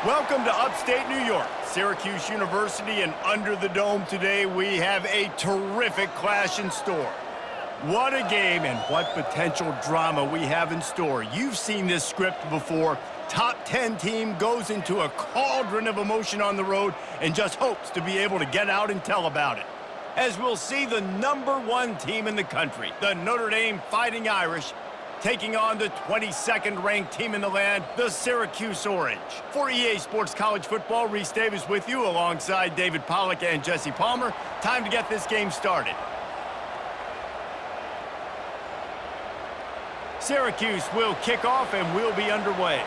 Welcome to upstate New York, Syracuse University, and under the dome today we have a terrific clash in store. What a game and what potential drama we have in store. You've seen this script before. Top 10 team goes into a cauldron of emotion on the road and just hopes to be able to get out and tell about it. As we'll see the #1 team in the country, the Notre Dame Fighting Irish, taking on the 22nd ranked team in the land, the Syracuse Orange. For EA Sports College Football, Reese Davis with you alongside David Pollack and Jesse Palmer. Time to get this game started. Syracuse will kick off and we'll be underway.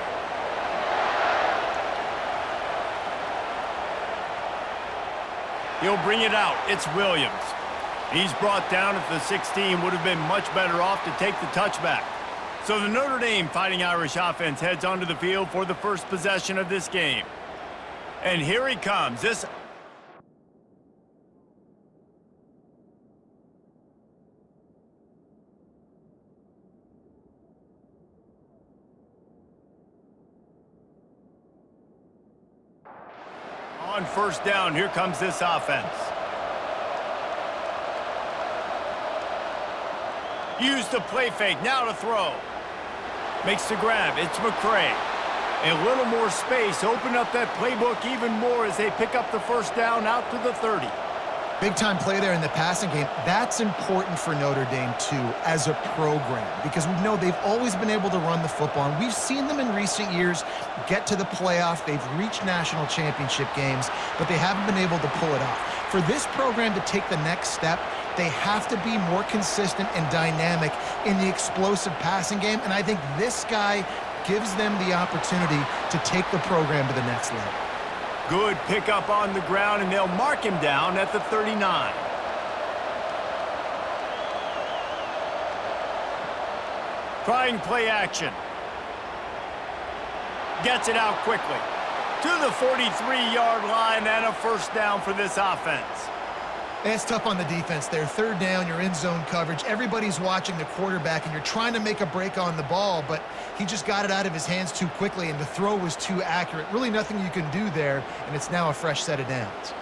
He'll bring it out. It's Williams. He's brought down at the 16. Would have been much better off to take the touchback. So the Notre Dame Fighting Irish offense heads onto the field for the first possession of this game. And here he comes. On first down, here comes this offense. Use the play fake, now to throw. Makes the grab, it's McCray. A little more space, open up that playbook even more as they pick up the first down out to the 30. Big time play there in the passing game. That's important for Notre Dame too as a program because we know they've always been able to run the football. And we've seen them in recent years get to the playoff. They've reached national championship games, but they haven't been able to pull it off. For this program to take the next step, they have to be more consistent and dynamic in the explosive passing game, and I think this guy gives them the opportunity to take the program to the next level. Good pickup on the ground, and they'll mark him down at the 39. Trying play action. Gets it out quickly. To the 43-yard line and a first down for this offense. It's tough on the defense there. Third down, you're in zone coverage. Everybody's watching the quarterback, and you're trying to make a break on the ball, but he just got it out of his hands too quickly, and the throw was too accurate. Really nothing you can do there, and it's now a fresh set of downs.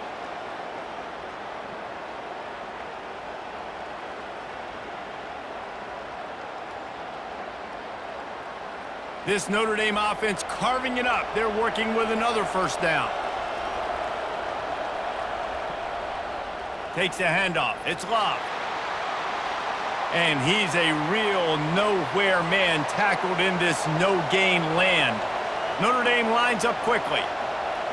This Notre Dame offense carving it up. They're working with another first down. Takes a handoff. It's Love. And he's a real nowhere man tackled in this no-gain land. Notre Dame lines up quickly.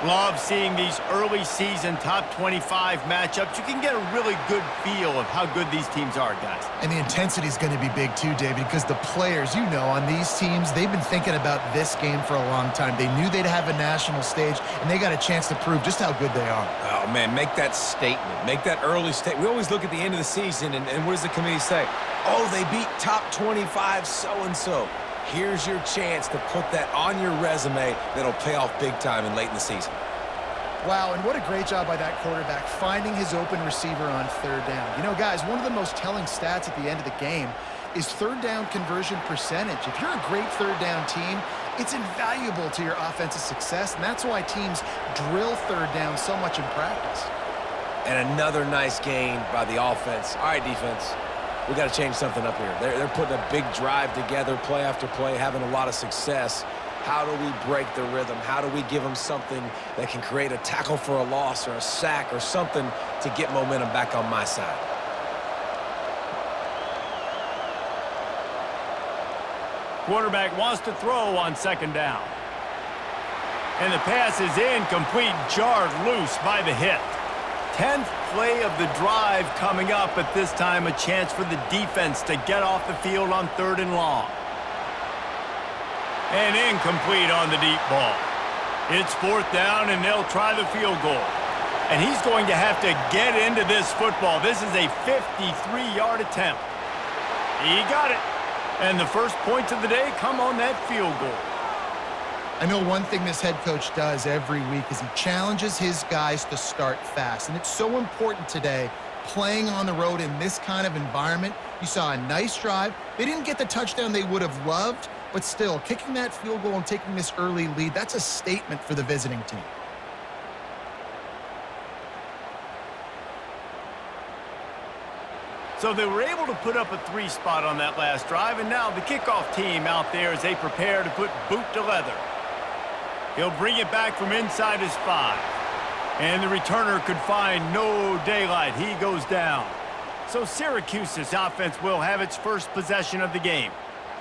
Love seeing these early season top 25 matchups. You can get a really good feel of how good these teams are, guys. And the intensity is going to be big too, David, because the players, you know, on these teams, they've been thinking about this game for a long time. They knew they'd have a national stage, and they got a chance to prove just how good they are. Oh, man, make that statement. Make that early statement. We always look at the end of the season, and what does the committee say? Oh, they beat top 25 so-and-so. Here's your chance to put that on your resume that'll pay off big time and late in the season. Wow, and what a great job by that quarterback finding his open receiver on third down. You know, guys, one of the most telling stats at the end of the game is third down conversion percentage. If you're a great third down team, it's invaluable to your offensive success, and that's why teams drill third down so much in practice. And another nice gain by the offense. All right, defense. We got to change something up here. They're putting a big drive together, play after play, having a lot of success. How do we break the rhythm? How do we give them something that can create a tackle for a loss or a sack or something to get momentum back on my side? Quarterback wants to throw on second down. And the pass is incomplete, jarred loose by the hit. 10th play of the drive coming up, at this time a chance for the defense to get off the field on third and long. And incomplete on the deep ball. It's fourth down, and they'll try the field goal. And he's going to have to get into this football. This is a 53-yard attempt. He got it. And the first points of the day come on that field goal. I know one thing this head coach does every week is he challenges his guys to start fast. And it's so important today, playing on the road in this kind of environment. You saw a nice drive. They didn't get the touchdown they would have loved, but still, kicking that field goal and taking this early lead, that's a statement for the visiting team. So they were able to put up a 3 spot on that last drive, and now the kickoff team out there as they prepare to put boot to leather. He'll bring it back from inside his 5. And the returner could find no daylight. He goes down. So Syracuse's offense will have its first possession of the game.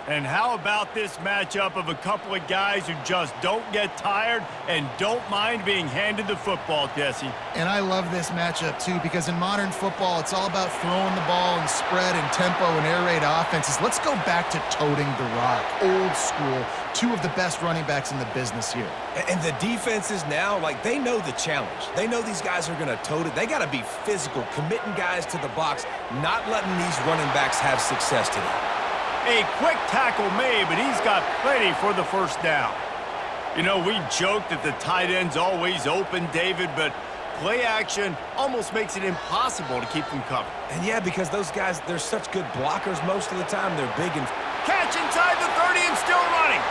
And how about this matchup of a couple of guys who just don't get tired and don't mind being handed the football, Jesse? And I love this matchup, too, because in modern football, it's all about throwing the ball and spread and tempo and air raid offenses. Let's go back to toting the rock. Old school. 2 of the best running backs in the business here. And the defenses now, like, they know the challenge. They know these guys are going to tote it. They got to be physical, committing guys to the box, not letting these running backs have success today. A quick tackle made, but he's got plenty for the first down. You know, we joke that the tight end's always open, David, but play action almost makes it impossible to keep them covered. And yeah, because those guys, they're such good blockers most of the time. They're big and... Catch inside the 30 and still running.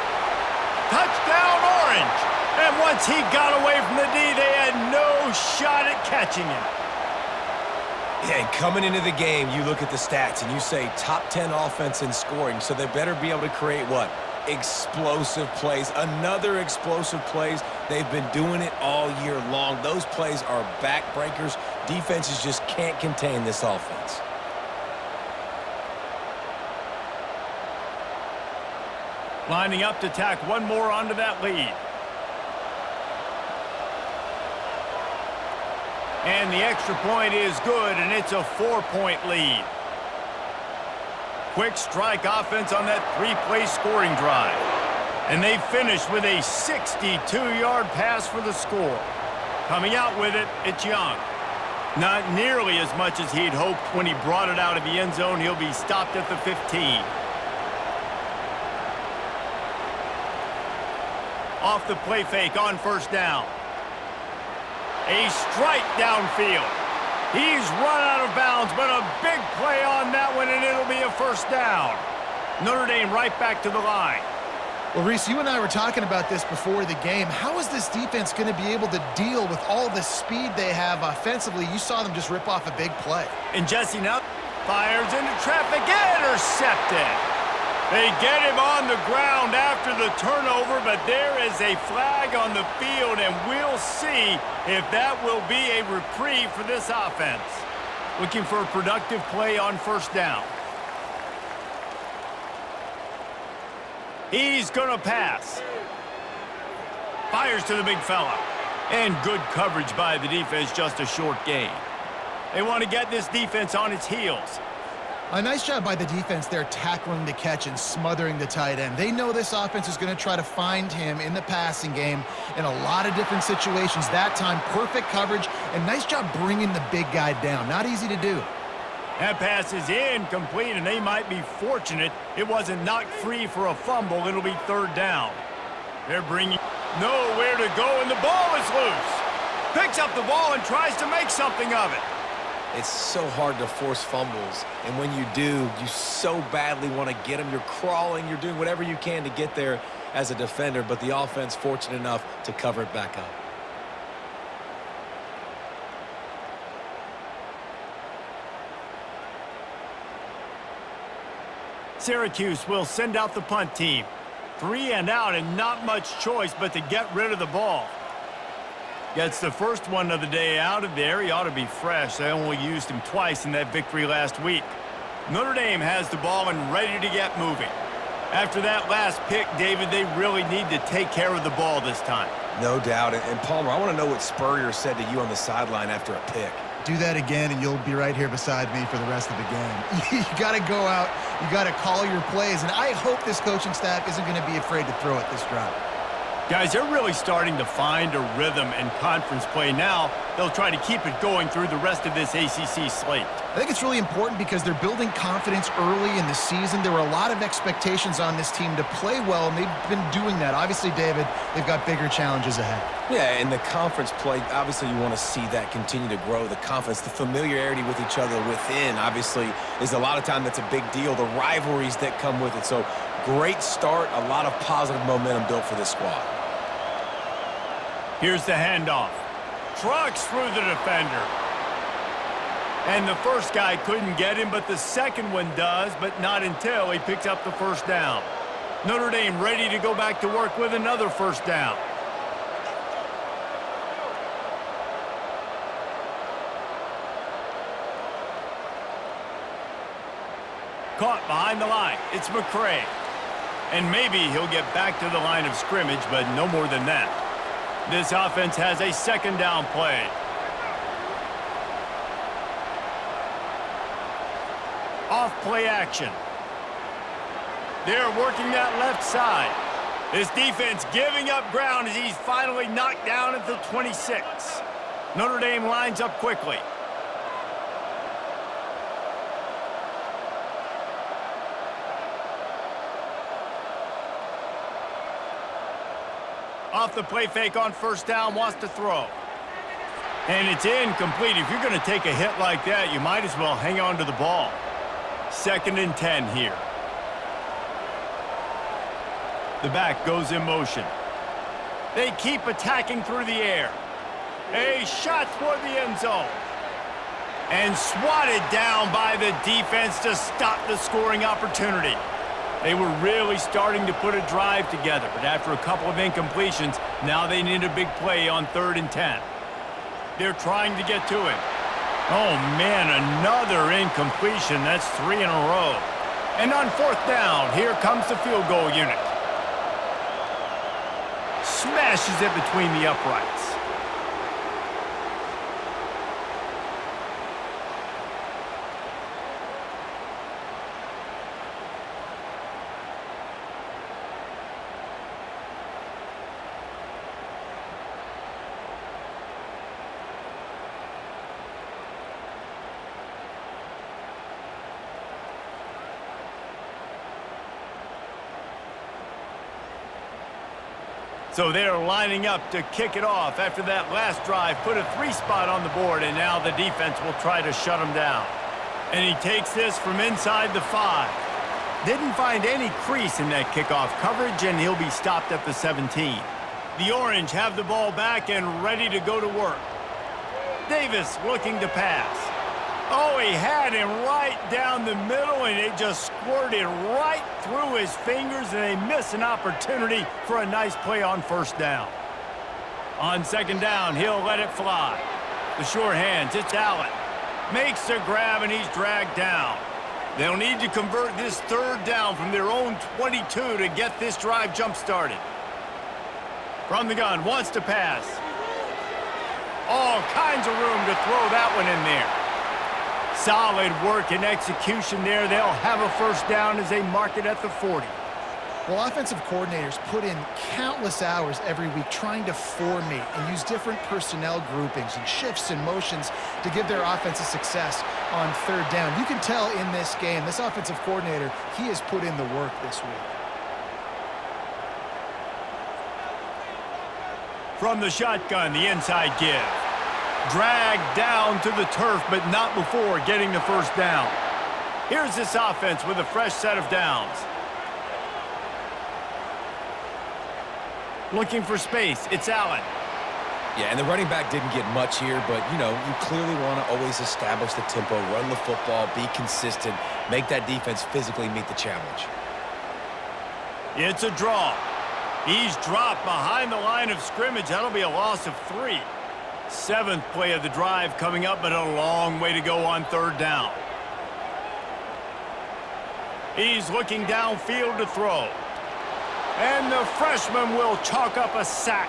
Touchdown, Orange. And once he got away from the D, they had no shot at catching him. Yeah, and coming into the game, you look at the stats and you say top 10 offense in scoring, so they better be able to create what? Explosive plays. Another explosive plays. They've been doing it all year long. Those plays are backbreakers. Defenses just can't contain this offense. Lining up to tack one more onto that lead. And the extra point is good, and it's a 4-point lead. Quick strike offense on that 3-play scoring drive. And they finish with a 62-yard pass for the score. Coming out with it, it's Young. Not nearly as much as he'd hoped when he brought it out of the end zone. He'll be stopped at the 15. Off the play fake on first down. A strike downfield. He's run out of bounds, but a big play on that one, and it'll be a first down. Notre Dame right back to the line. Well, Reese, you and I were talking about this before the game. How is this defense going to be able to deal with all the speed they have offensively? You saw them just rip off a big play. And Jesse now fires into traffic, intercepted. They get him on the ground after the turnover, but there is a flag on the field, and we'll see if that will be a reprieve for this offense. Looking for a productive play on first down. He's going to pass. Fires to the big fella. And good coverage by the defense, just a short gain. They want to get this defense on its heels. A nice job by the defense there tackling the catch and smothering the tight end. They know this offense is going to try to find him in the passing game in a lot of different situations. That time, perfect coverage, and nice job bringing the big guy down. Not easy to do. That pass is incomplete, and they might be fortunate it wasn't knocked free for a fumble. It'll be third down. They're bringing nowhere to go, and the ball is loose. Picks up the ball and tries to make something of it. It's so hard to force fumbles, and when you do, you so badly want to get them. You're crawling, you're doing whatever you can to get there as a defender, but the offense fortunate enough to cover it back up. Syracuse will send out the punt team. 3 and out, and not much choice but to get rid of the ball. Gets the first one of the day out of there. He ought to be fresh. They only used him twice in that victory last week. Notre Dame has the ball and ready to get moving. After that last pick, David, they really need to take care of the ball this time. No doubt. And Palmer, I want to know what Spurrier said to you on the sideline after a pick. Do that again, and you'll be right here beside me for the rest of the game. You got to go out. You got to call your plays, and I hope this coaching staff isn't going to be afraid to throw it this drive. Guys, they're really starting to find a rhythm in conference play now. They'll try to keep it going through the rest of this ACC slate. I think it's really important because they're building confidence early in the season. There were a lot of expectations on this team to play well, and they've been doing that. Obviously, David, they've got bigger challenges ahead. Yeah, in the conference play, obviously you want to see that continue to grow, the confidence, the familiarity with each other within, obviously, is a lot of time that's a big deal, the rivalries that come with it. So, great start, a lot of positive momentum built for this squad. Here's the handoff. Trucks through the defender. And the first guy couldn't get him, but the second one does, but not until he picks up the first down. Notre Dame ready to go back to work with another first down. Caught behind the line. It's McCray. And maybe he'll get back to the line of scrimmage, but no more than that. This offense has a second down play. Off play action. They're working that left side. This defense giving up ground as he's finally knocked down at the 26. Notre Dame lines up quickly. Off the play fake on first down, wants to throw. And it's incomplete. If you're going to take a hit like that, you might as well hang on to the ball. 2nd and 10 here. The back goes in motion. They keep attacking through the air. A shot toward the end zone. And swatted down by the defense to stop the scoring opportunity. They were really starting to put a drive together, but after a couple of incompletions, now they need a big play on 3rd and 10. They're trying to get to him. Oh, man, another incompletion. That's 3 in a row. And on 4th down, here comes the field goal unit. Smashes it between the uprights. So they're lining up to kick it off after that last drive. Put a 3 spot on the board, and now the defense will try to shut him down. And he takes this from inside the 5. Didn't find any crease in that kickoff coverage, and he'll be stopped at the 17. The Orange have the ball back and ready to go to work. Davis looking to pass. Oh, he had him right down the middle, and it just squirted right through his fingers, and they miss an opportunity for a nice play on first down. On 2nd down, he'll let it fly. The sure hands, it's Allen. Makes the grab, and he's dragged down. They'll need to convert this 3rd down from their own 22 to get this drive jump-started. From the gun, wants to pass. All kinds of room to throw that one in there. Solid work and execution there. They'll have a first down as they mark it at the 40. Well, offensive coordinators put in countless hours every week trying to formate and use different personnel groupings and shifts and motions to give their offense a success on 3rd down. You can tell in this game, this offensive coordinator, he has put in the work this week. From the shotgun, the inside give. Dragged down to the turf, but not before getting the first down. Here's this offense with a fresh set of downs. Looking for space, it's Allen. Yeah, and the running back didn't get much here, but, you know, you clearly want to always establish the tempo, run the football, be consistent, make that defense physically meet the challenge. It's a draw. He's dropped behind the line of scrimmage. That'll be a loss of 3. 7th play of the drive coming up, but a long way to go on 3rd down. He's looking downfield to throw. And the freshman will chalk up a sack.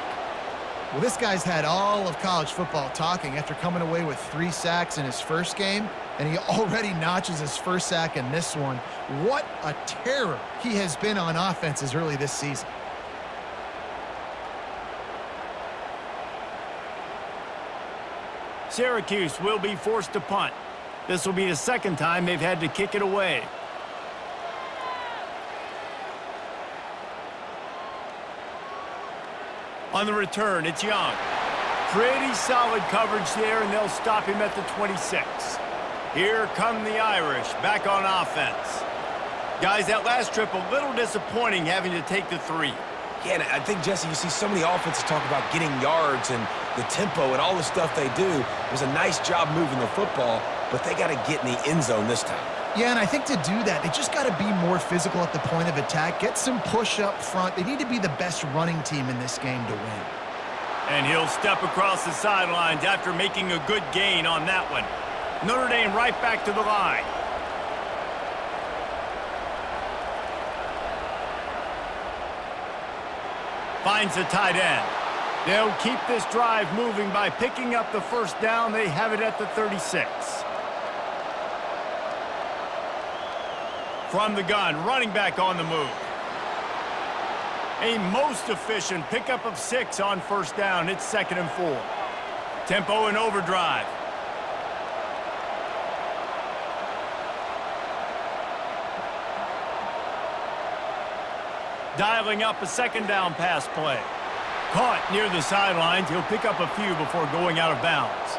Well, this guy's had all of college football talking after coming away with 3 sacks in his first game, and he already notches his first sack in this one. What a terror he has been on offenses early this season. Syracuse will be forced to punt. This will be the 2nd time they've had to kick it away. On the return, it's Young. Pretty solid coverage there, and they'll stop him at the 26. Here come the Irish, back on offense. Guys, that last trip, a little disappointing having to take the 3. Yeah, and I think, Jesse, you see so many offenses talk about getting yards and the tempo and all the stuff they do. It was a nice job moving the football, but they got to get in the end zone this time. Yeah, and I think to do that, they just got to be more physical at the point of attack, get some push up front. They need to be the best running team in this game to win. And he'll step across the sidelines after making a good gain on that one. Notre Dame right back to the line. Finds the tight end. They'll keep this drive moving by picking up the first down. They have it at the 36. From the gun, running back on the move. A most efficient pickup of 6 on first down. It's 2nd and 4. Tempo and overdrive. Dialing up a 2nd down pass play. Caught near the sidelines. He'll pick up a few before going out of bounds.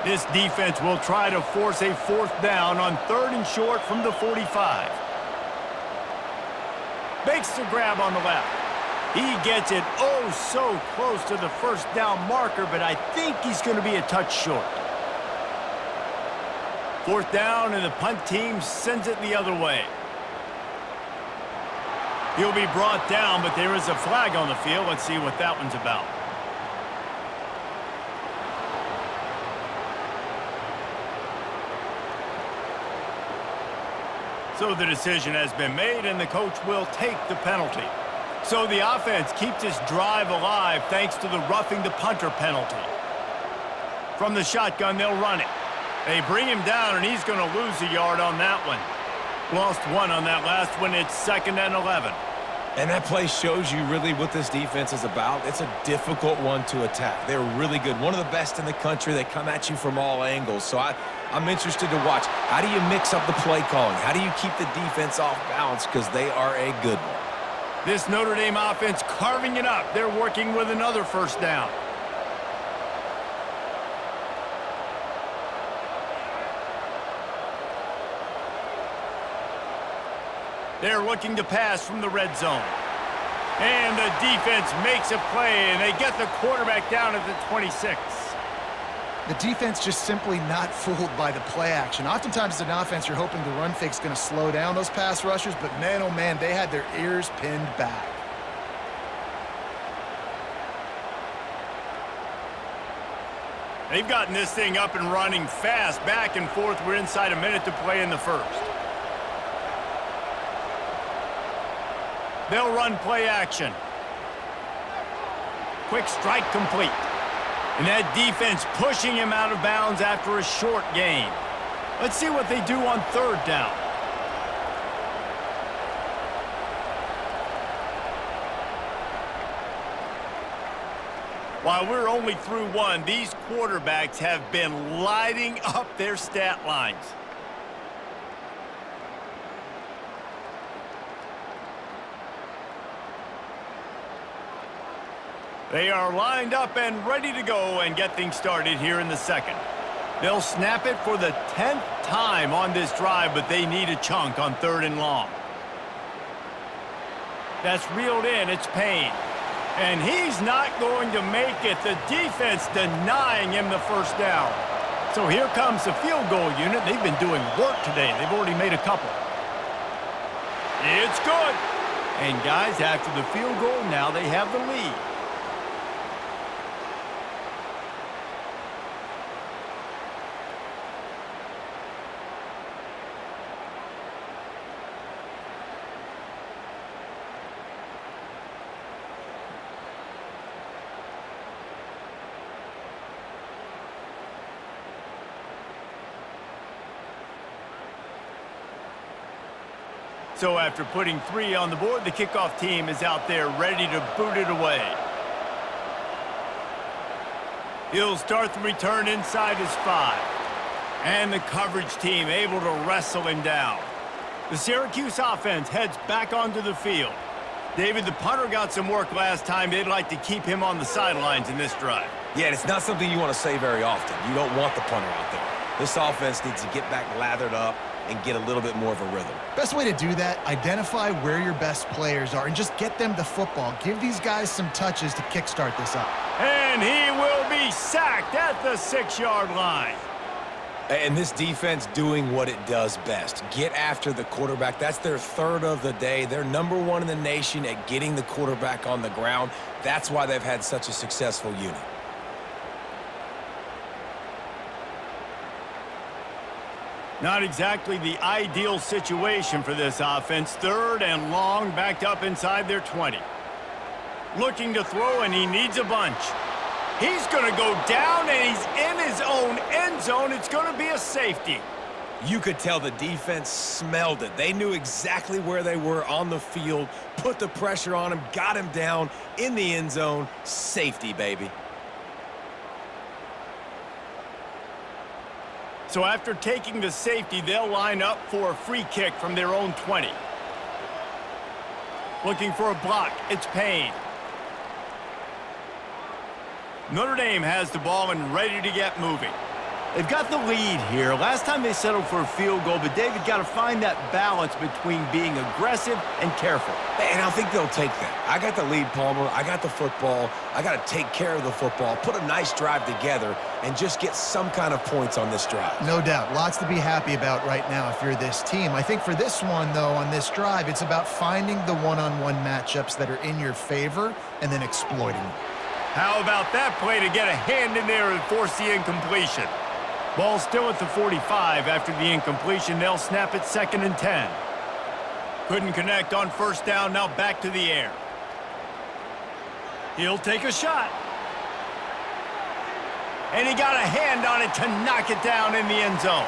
This defense will try to force a 4th down on 3rd and short from the 45. Makes the grab on the left. He gets it oh so close to the first down marker, but I think he's going to be a touch short. 4th down, and the punt team sends it the other way. He'll be brought down, but there is a flag on the field. Let's see what that one's about. So the decision has been made, and the coach will take the penalty. So the offense keeps this drive alive thanks to the roughing the punter penalty. From the shotgun, they'll run it. They bring him down, and he's going to lose a yard on that one. Lost 1 on that last one. It's 2nd and 11. And that play shows you really what this defense is about. It's a difficult one to attack. They're really good. One of the best in the country. They come at you from all angles. So I'm interested to watch. How do you mix up the play calling? How do you keep the defense off balance? Because they are a good one. This Notre Dame offense carving it up. They're working with another first down. They're looking to pass from the red zone. And the defense makes a play, and they get the quarterback down at the 26. The defense just simply not fooled by the play action. Oftentimes as an offense, you're hoping the run fake's going to slow down those pass rushers, but man, oh man, they had their ears pinned back. They've gotten this thing up and running fast, back and forth. We're inside a minute to play in the first. They'll run play action. Quick strike complete. And that defense pushing him out of bounds after a short gain. Let's see what they do on 3rd down. While we're only through 1, these quarterbacks have been lighting up their stat lines. They are lined up and ready to go and get things started here in the 2nd. They'll snap it for the 10th time on this drive, but they need a chunk on 3rd and long. That's reeled in. It's Payne. And he's not going to make it. The defense denying him the first down. So here comes the field goal unit. They've been doing work today. They've already made a couple. It's good. And guys, after the field goal, now they have the lead. So after putting 3 on the board, the kickoff team is out there ready to boot it away. He'll start the return inside his 5. And the coverage team able to wrestle him down. The Syracuse offense heads back onto the field. David, the punter got some work last time. They'd like to keep him on the sidelines in this drive. Yeah, and it's not something you want to say very often. You don't want the punter out there. This offense needs to get back lathered up and get a little bit more of a rhythm. Best way to do that, identify where your best players are and just get them the football. Give these guys some touches to kickstart this up. And he will be sacked at the 6-yard line. And this defense doing what it does best. Get after the quarterback. That's their third of the day. They're number one in the nation at getting the quarterback on the ground. That's why they've had such a successful unit. Not exactly the ideal situation for this offense. 3rd and long, backed up inside their 20. Looking to throw, and he needs a bunch. He's going to go down, and he's in his own end zone. It's going to be a safety. You could tell the defense smelled it. They knew exactly where they were on the field, put the pressure on him, got him down in the end zone. Safety, baby. So after taking the safety, they'll line up for a free kick from their own 20. Looking for a block. It's Payne. Notre Dame has the ball and ready to get moving. They've got the lead here. Last time they settled for a field goal, but David got to find that balance between being aggressive and careful. And I think they'll take that. I got the lead, Palmer. I got the football. I got to take care of the football, put a nice drive together, and just get some kind of points on this drive. No doubt. Lots to be happy about right now if you're this team. I think for this one, though, on this drive, it's about finding the one-on-one matchups that are in your favor and then exploiting them. How about that play to get a hand in there and force the incompletion? Ball still at the 45 after the incompletion. They'll snap it 2nd and 10. Couldn't connect on 1st down. Now back to the air. He'll take a shot. And he got a hand on it to knock it down in the end zone.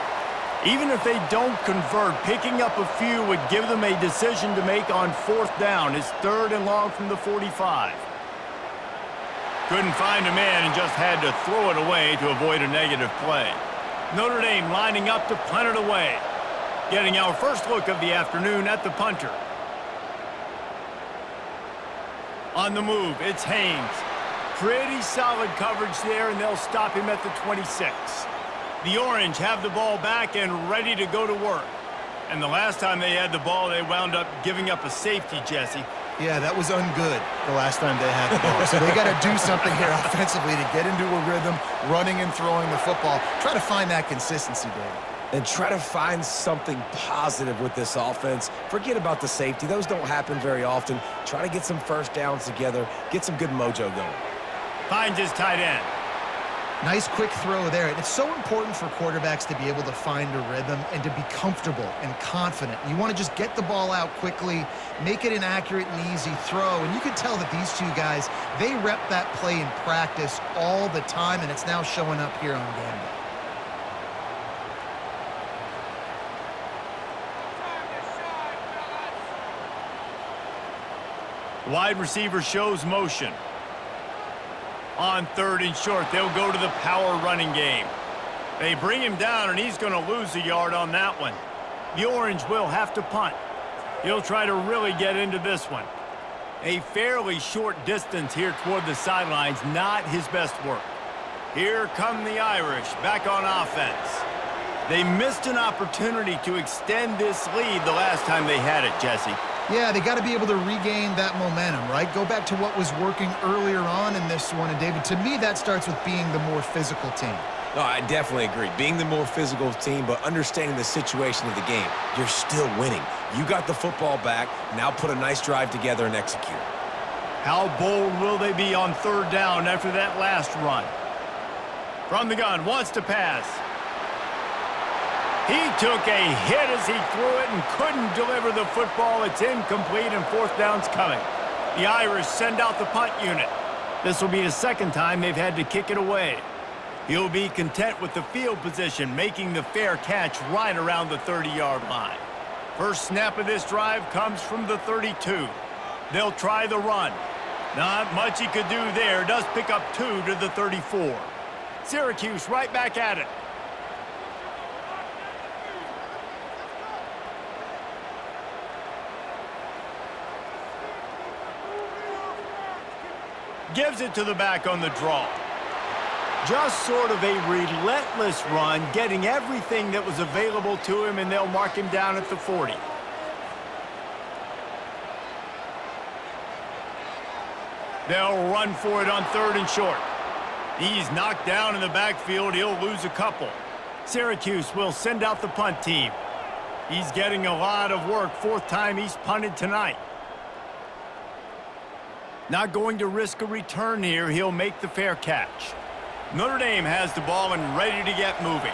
Even if they don't convert, picking up a few would give them a decision to make on 4th down. It's 3rd and long from the 45. Couldn't find a man and just had to throw it away to avoid a negative play. Notre Dame lining up to punt it away. Getting our first look of the afternoon at the punter. On the move, it's Haynes. Pretty solid coverage there, and they'll stop him at the 26. The Orange have the ball back and ready to go to work. And the last time they had the ball, they wound up giving up a safety, Jesse. Yeah, that was ungood the last time they had the ball. So they got to do something here offensively to get into a rhythm, running and throwing the football. Try to find that consistency, David. And try to find something positive with this offense. Forget about the safety. Those don't happen very often. Try to get some 1st downs together, get some good mojo going. Finds his tight end. Nice quick throw there. And it's so important for quarterbacks to be able to find a rhythm and to be comfortable and confident. You want to just get the ball out quickly, make it an accurate and easy throw. And you can tell that these two guys, they rep that play in practice all the time, and it's now showing up here on game day. Wide receiver shows motion. On 3rd and short, they'll go to the power running game. They bring him down, and he's going to lose a yard on that one. The Orange will have to punt. He'll try to really get into this one. A fairly short distance here toward the sidelines, not his best work. Here come the Irish back on offense. They missed an opportunity to extend this lead the last time they had it, Jesse. Yeah, they got to be able to regain that momentum, right? Go back to what was working earlier on in this one. And, David, to me, that starts with being the more physical team. No, I definitely agree. Being the more physical team, but understanding the situation of the game. You're still winning. You got the football back. Now put a nice drive together and execute. How bold will they be on 3rd down after that last run? From the gun, wants to pass. He took a hit as he threw it and couldn't deliver the football. It's incomplete, and 4th down's coming. The Irish send out the punt unit. This will be the 2nd time they've had to kick it away. He'll be content with the field position, making the fair catch right around the 30-yard line. First snap of this drive comes from the 32. They'll try the run. Not much he could do there. Does pick up 2 to the 34. Syracuse right back at it. Gives it to the back on the draw. Just sort of a relentless run, getting everything that was available to him, and they'll mark him down at the 40. They'll run for it on 3rd and short. He's knocked down in the backfield. He'll lose a couple. Syracuse will send out the punt team. He's getting a lot of work. 4th time he's punted tonight. Not going to risk a return here. He'll make the fair catch. Notre Dame has the ball and ready to get moving.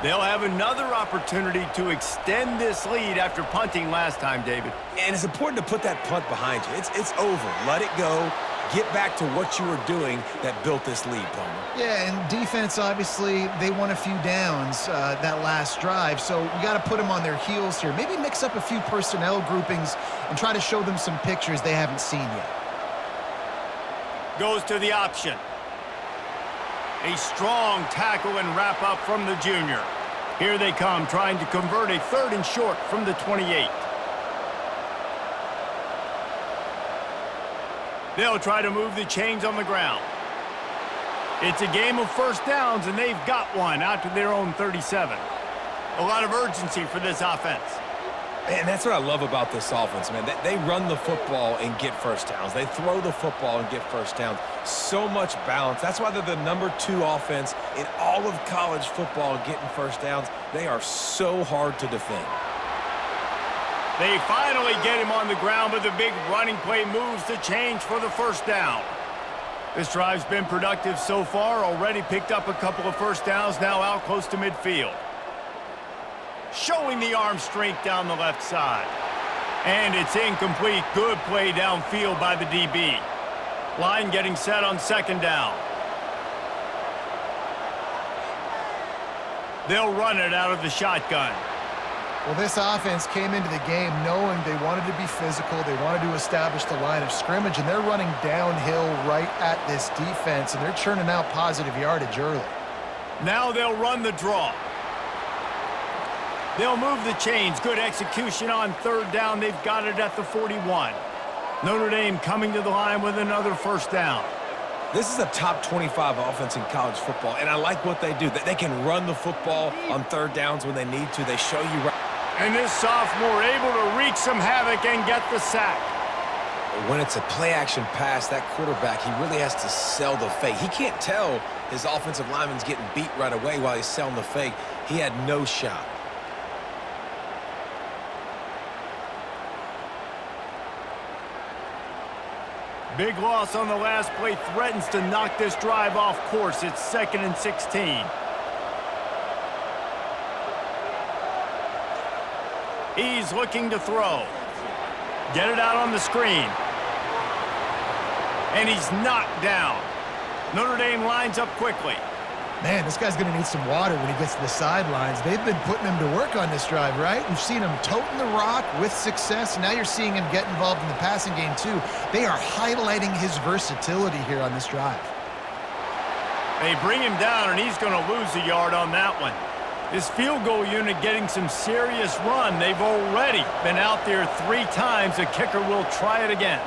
They'll have another opportunity to extend this lead after punting last time, David. And it's important to put that punt behind you. It's over. Let it go. Get back to what you were doing that built this lead, Palmer. Yeah, and defense, obviously, they won a few downs that last drive, so we got to put them on their heels here. Maybe mix up a few personnel groupings and try to show them some pictures they haven't seen yet. Goes to the option. A strong tackle and wrap up from the junior. Here they come, trying to convert a 3rd and short from the 28. They'll try to move the chains on the ground. It's a game of first downs, and they've got one out to their own 37. A lot of urgency for this offense. And that's what I love about this offense, man. They run the football and get first downs. They throw the football and get first downs. So much balance. That's why they're the #2 offense in all of college football getting first downs. They are so hard to defend. They finally get him on the ground, but the big running play moves the change for the first down. This drive's been productive so far. Already picked up a couple of first downs, now out close to midfield. Showing the arm strength down the left side. And it's incomplete. Good play downfield by the DB. Line getting set on 2nd down. They'll run it out of the shotgun. Well, this offense came into the game knowing they wanted to be physical. They wanted to establish the line of scrimmage, and they're running downhill right at this defense, and they're churning out positive yardage early. Now they'll run the draw. They'll move the chains. Good execution on 3rd down. They've got it at the 41. Notre Dame coming to the line with another first down. This is a top 25 offense in college football, and I like what they do. They can run the football on 3rd downs when they need to. They show you right. And this sophomore able to wreak some havoc and get the sack. When it's a play-action pass, that quarterback, he really has to sell the fake. He can't tell his offensive lineman's getting beat right away while he's selling the fake. He had no shot. Big loss on the last play threatens to knock this drive off course. It's 2nd and 16. He's looking to throw. Get it out on the screen. And he's knocked down. Notre Dame lines up quickly. Man, this guy's going to need some water when he gets to the sidelines. They've been putting him to work on this drive, right? We've seen him toting the rock with success. Now you're seeing him get involved in the passing game, too. They are highlighting his versatility here on this drive. They bring him down, and he's going to lose a yard on that one. This field goal unit getting some serious run. They've already been out there 3 times. The kicker will try it again.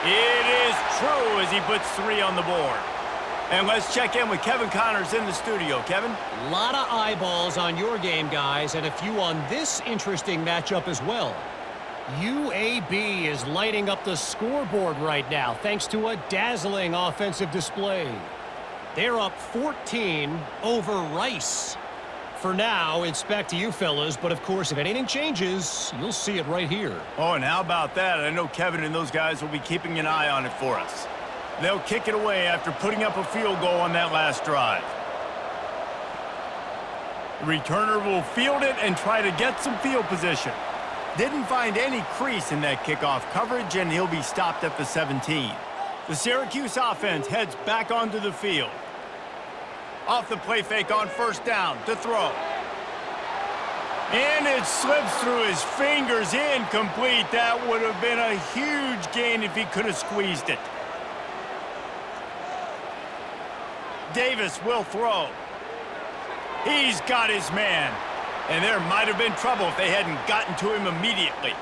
It is true as he puts 3 on the board. And let's check in with Kevin Connors in the studio. Kevin? A lot of eyeballs on your game, guys, and a few on this interesting matchup as well. UAB is lighting up the scoreboard right now thanks to a dazzling offensive display. They're up 14 over Rice. For now, it's back to you fellas, but of course, if anything changes, you'll see it right here. Oh, and how about that? I know Kevin and those guys will be keeping an eye on it for us. They'll kick it away after putting up a field goal on that last drive. The returner will field it and try to get some field position. Didn't find any crease in that kickoff coverage, and he'll be stopped at the 17. The Syracuse offense heads back onto the field. Off the play fake on 1st down to throw. And it slips through his fingers, incomplete. That would have been a huge gain if he could have squeezed it. Davis will throw. He's got his man. And there might have been trouble if they hadn't gotten to him immediately.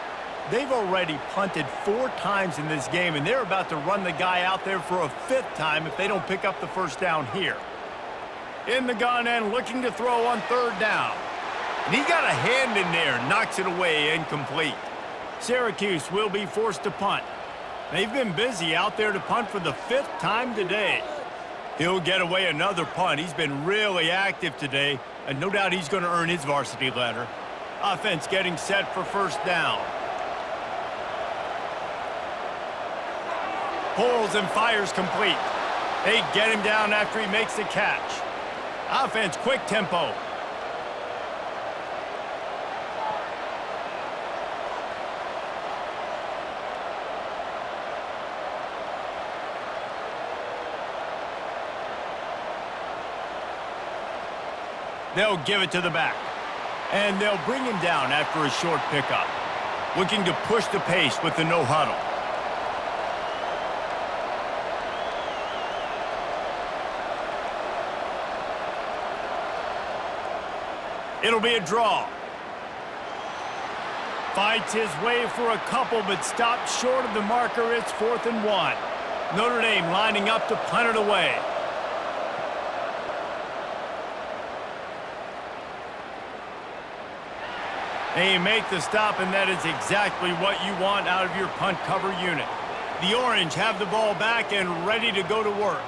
They've already punted 4 times in this game, and they're about to run the guy out there for a 5th time if they don't pick up the first down here. In the gun and looking to throw on 3rd down. And he got a hand in there, knocks it away, incomplete. Syracuse will be forced to punt. They've been busy out there to punt for the 5th time today. He'll get away another punt. He's been really active today, and no doubt he's going to earn his varsity letter. Offense getting set for 1st down. Pulls and fires complete. They get him down after he makes the catch. Offense, quick tempo. They'll give it to the back. And they'll bring him down after a short pickup. Looking to push the pace with the no huddle. It'll be a draw. Fights his way for a couple, but stops short of the marker. It's 4th and 1. Notre Dame lining up to punt it away. They make the stop, and that is exactly what you want out of your punt cover unit. The Orange have the ball back and ready to go to work.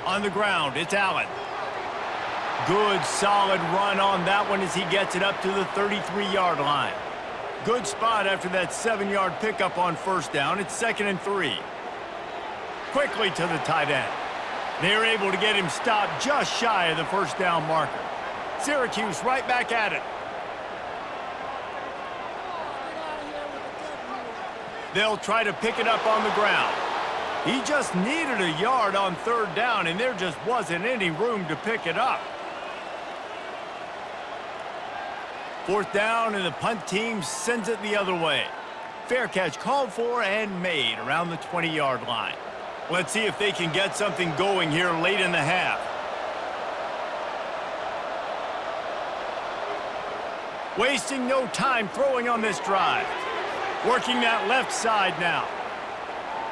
On the ground, it's Allen. Good, solid run on that one as he gets it up to the 33-yard line. Good spot after that 7-yard pickup on 1st down. It's 2nd and 3. Quickly to the tight end. They're able to get him stopped just shy of the 1st down marker. Syracuse right back at it. They'll try to pick it up on the ground. He just needed a yard on 3rd down, and there just wasn't any room to pick it up. 4th down, and the punt team sends it the other way. Fair catch called for and made around the 20-yard line. Let's see if they can get something going here late in the half. Wasting no time throwing on this drive. Working that left side now.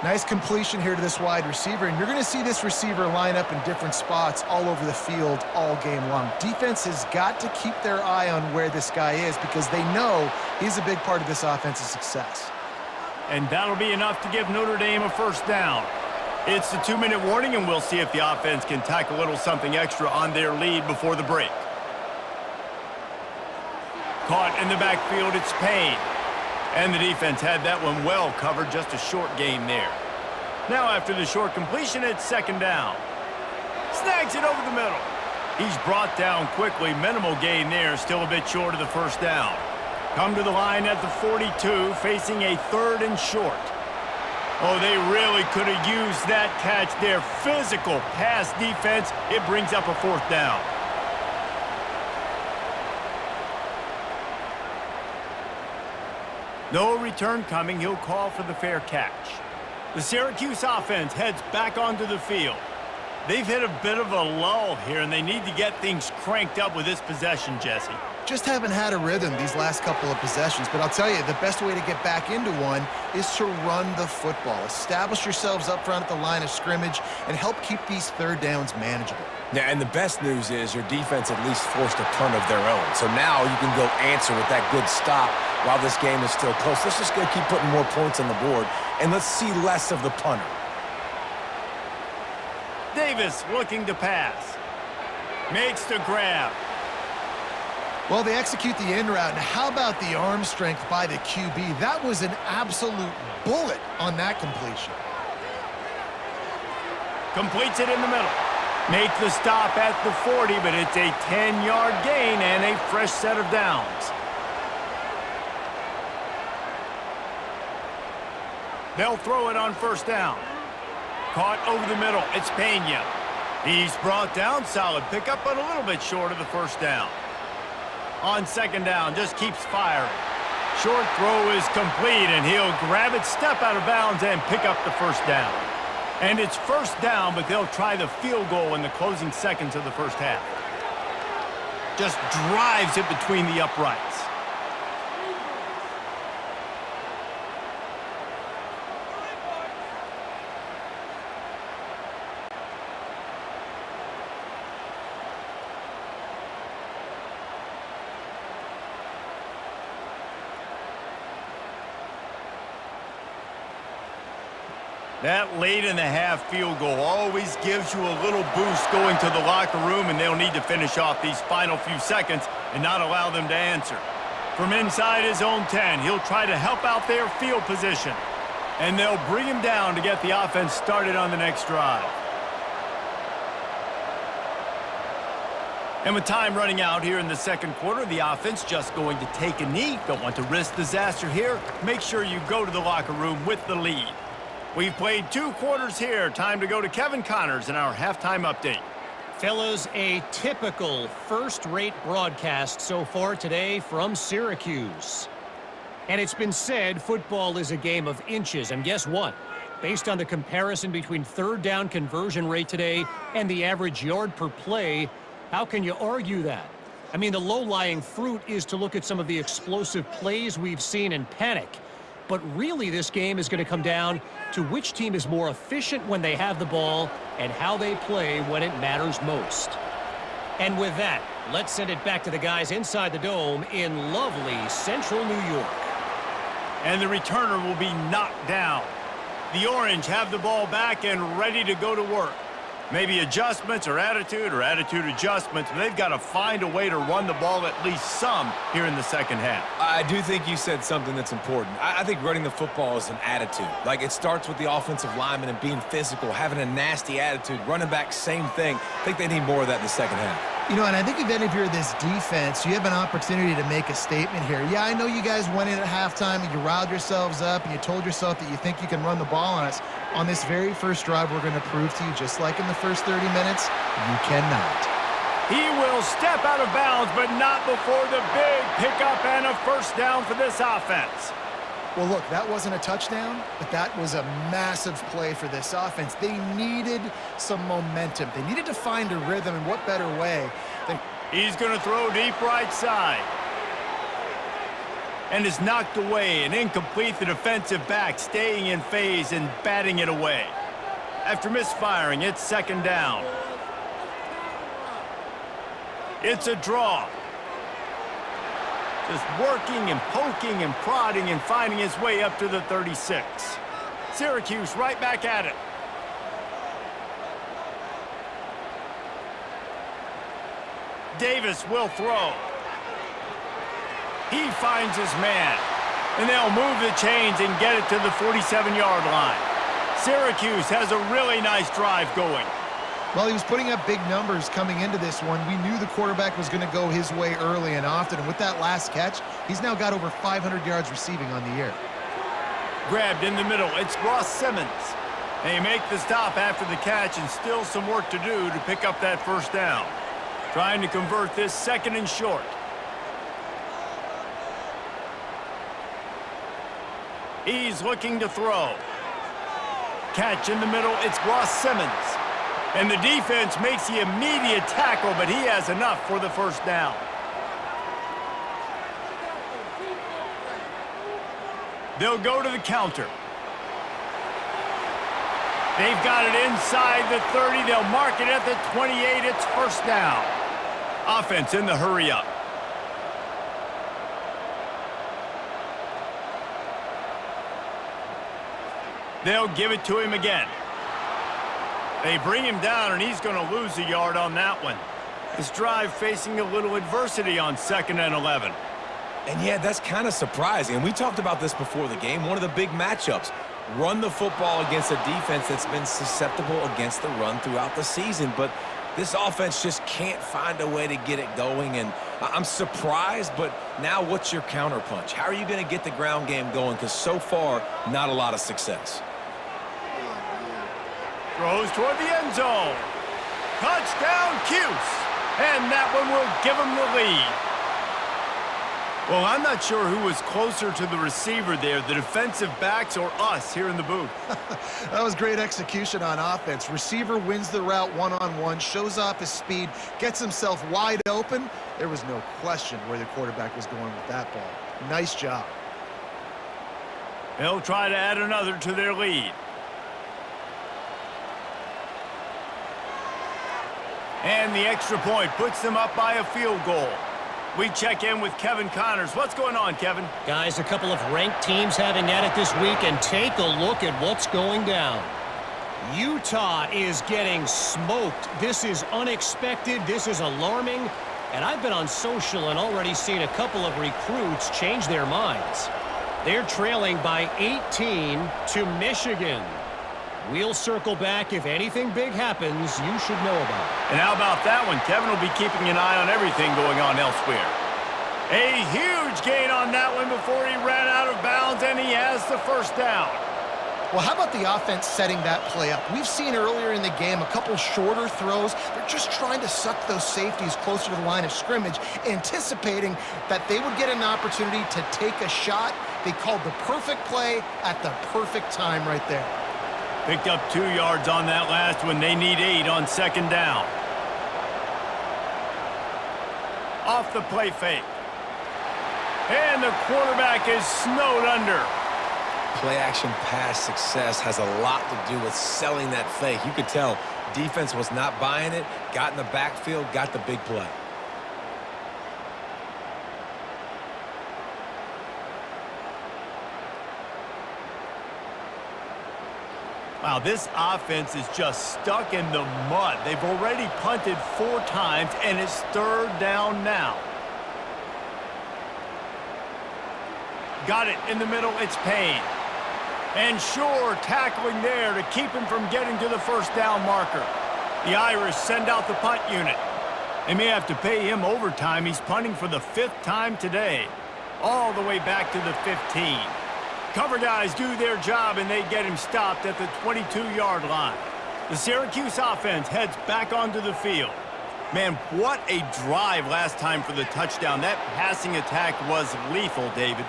Nice completion here to this wide receiver, and you're going to see this receiver line up in different spots all over the field all game long. Defense has got to keep their eye on where this guy is because they know he's a big part of this offense's success. And that'll be enough to give Notre Dame a 1st down. It's the 2-minute warning, and we'll see if the offense can tack a little something extra on their lead before the break. Caught in the backfield, it's Payne. And the defense had that one well covered, just a short gain there. Now after the short completion, it's 2nd down. Snags it over the middle. He's brought down quickly, minimal gain there, still a bit short of the 1st down. Come to the line at the 42, facing a 3rd and short. Oh, they really could have used that catch there. Physical pass defense, it brings up a 4th down. No return coming. He'll call for the fair catch. The Syracuse offense heads back onto the field. They've hit a bit of a lull here, and they need to get things cranked up with this possession, Jesse. Just haven't had a rhythm these last couple of possessions, but I'll tell you, the best way to get back into one is to run the football. Establish yourselves up front at the line of scrimmage and help keep these 3rd downs manageable. Yeah, and the best news is your defense at least forced a punt of their own. So now you can go answer with that good stop while this game is still close. Let's just go keep putting more points on the board, and let's see less of the punter. Davis looking to pass. Makes the grab. Well, they execute the in route, and how about the arm strength by the QB? That was an absolute bullet on that completion. Completes it in the middle. Make the stop at the 40, but it's a 10-yard gain and a fresh set of downs. They'll throw it on 1st down. Caught over the middle. It's Pena. He's brought down. Solid pickup, but a little bit short of the 1st down. On 2nd down, just keeps firing. Short throw is complete, and he'll grab it, step out of bounds, and pick up the 1st down. And it's 1st down, but they'll try the field goal in the closing seconds of the 1st half. Just drives it between the uprights. That late-in-the-half field goal always gives you a little boost going to the locker room, and they'll need to finish off these final few seconds and not allow them to answer. From inside his own 10, he'll try to help out their field position. And they'll bring him down to get the offense started on the next drive. And with time running out here in the second quarter, the offense just going to take a knee. Don't want to risk disaster here. Make sure you go to the locker room with the lead. We've played 2 quarters here. Time to go to Kevin Connors in our halftime update. Fellas, a typical first-rate broadcast so far today from Syracuse. And it's been said football is a game of inches. And guess what? Based on the comparison between third down conversion rate today and the average yard per play, how can you argue that? I mean, the low-lying fruit is to look at some of the explosive plays we've seen in panic. But really, this game is going to come down to which team is more efficient when they have the ball and how they play when it matters most. And with that, let's send it back to the guys inside the dome in lovely central New York. And the returner will be knocked down. The Orange have the ball back and ready to go to work. Maybe adjustments or attitude adjustments, but they've got to find a way to run the ball at least some here in the second half. I do think you said something that's important. I think running the football is an attitude. Like, it starts with the offensive lineman and being physical, having a nasty attitude. Running back, same thing. I think they need more of that in the second half. You know, and I think even if you're this defense, you have an opportunity to make a statement here. Yeah, I know you guys went in at halftime and you riled yourselves up and you told yourself that you think you can run the ball on us. On this very first drive, we're going to prove to you, just like in the first 30 minutes, you cannot. He will step out of bounds, but not before the big pickup and a first down for this offense. Well, look, that wasn't a touchdown, but that was a massive play for this offense. They needed some momentum. They needed to find a rhythm, and what better way than... He's going to throw deep right side. And is knocked away and incomplete. The defensive back staying in phase and batting it away. After misfiring, it's second down. It's a draw. Just working and poking and prodding and finding his way up to the 36. Syracuse right back at it. Davis will throw. He finds his man. And they'll move the chains and get it to the 47-yard line. Syracuse has a really nice drive going. Well, he was putting up big numbers coming into this one. We knew the quarterback was going to go his way early and often. And with that last catch, he's now got over 500 yards receiving on the year. Grabbed in the middle. It's Ross Simmons. They make the stop after the catch and still some work to do to pick up that first down. Trying to convert this second and short. He's looking to throw. Catch in the middle. It's Ross Simmons. And the defense makes the immediate tackle, but he has enough for the first down. They'll go to the counter. They've got it inside the 30. They'll mark it at the 28. It's first down. Offense in the hurry up. They'll give it to him again. They bring him down, and he's going to lose a yard on that one. This drive facing a little adversity on 2nd and 11. And yeah, that's kind of surprising. And we talked about this before the game. One of the big matchups. Run the football against a defense that's been susceptible against the run throughout the season. But this offense just can't find a way to get it going. And I'm surprised, but now what's your counterpunch? How are you going to get the ground game going? Because so far, not a lot of success. Throws toward the end zone. Touchdown, Cuse. And that one will give him the lead. Well, I'm not sure who was closer to the receiver there, the defensive backs or us here in the booth. That was great execution on offense. Receiver wins the route one-on-one, shows off his speed, gets himself wide open. There was no question where the quarterback was going with that ball. Nice job. They'll try to add another to their lead. And the extra point puts them up by a field goal. We check in with Kevin Connors. What's going on, Kevin? Guys, a couple of ranked teams having at it this week, and take a look at what's going down. Utah is getting smoked. This is unexpected. This is alarming. And I've been on social and already seen a couple of recruits change their minds. They're trailing by 18 to Michigan. We'll circle back. If anything big happens, you should know about it. And how about that one? Kevin will be keeping an eye on everything going on elsewhere. A huge gain on that one before he ran out of bounds, and he has the first down. Well, how about the offense setting that play up? We've seen earlier in the game a couple shorter throws. They're just trying to suck those safeties closer to the line of scrimmage, anticipating that they would get an opportunity to take a shot. They called the perfect play at the perfect time right there. Picked up 2 yards on that last one. They need 8 on second down. Off the play fake. And the quarterback is snowed under. Play-action pass success has a lot to do with selling that fake. You could tell defense was not buying it, got in the backfield, got the big play. Wow, this offense is just stuck in the mud. They've already punted 4 times, and it's 3rd down now. Got it in the middle. It's Payne. And Shore tackling there to keep him from getting to the first down marker. The Irish send out the punt unit. They may have to pay him overtime. He's punting for the 5th time today. All the way back to the 15. Cover guys do their job, and they get him stopped at the 22-yard line. The Syracuse offense heads back onto the field. Man, what a drive last time for the touchdown. That passing attack was lethal, David.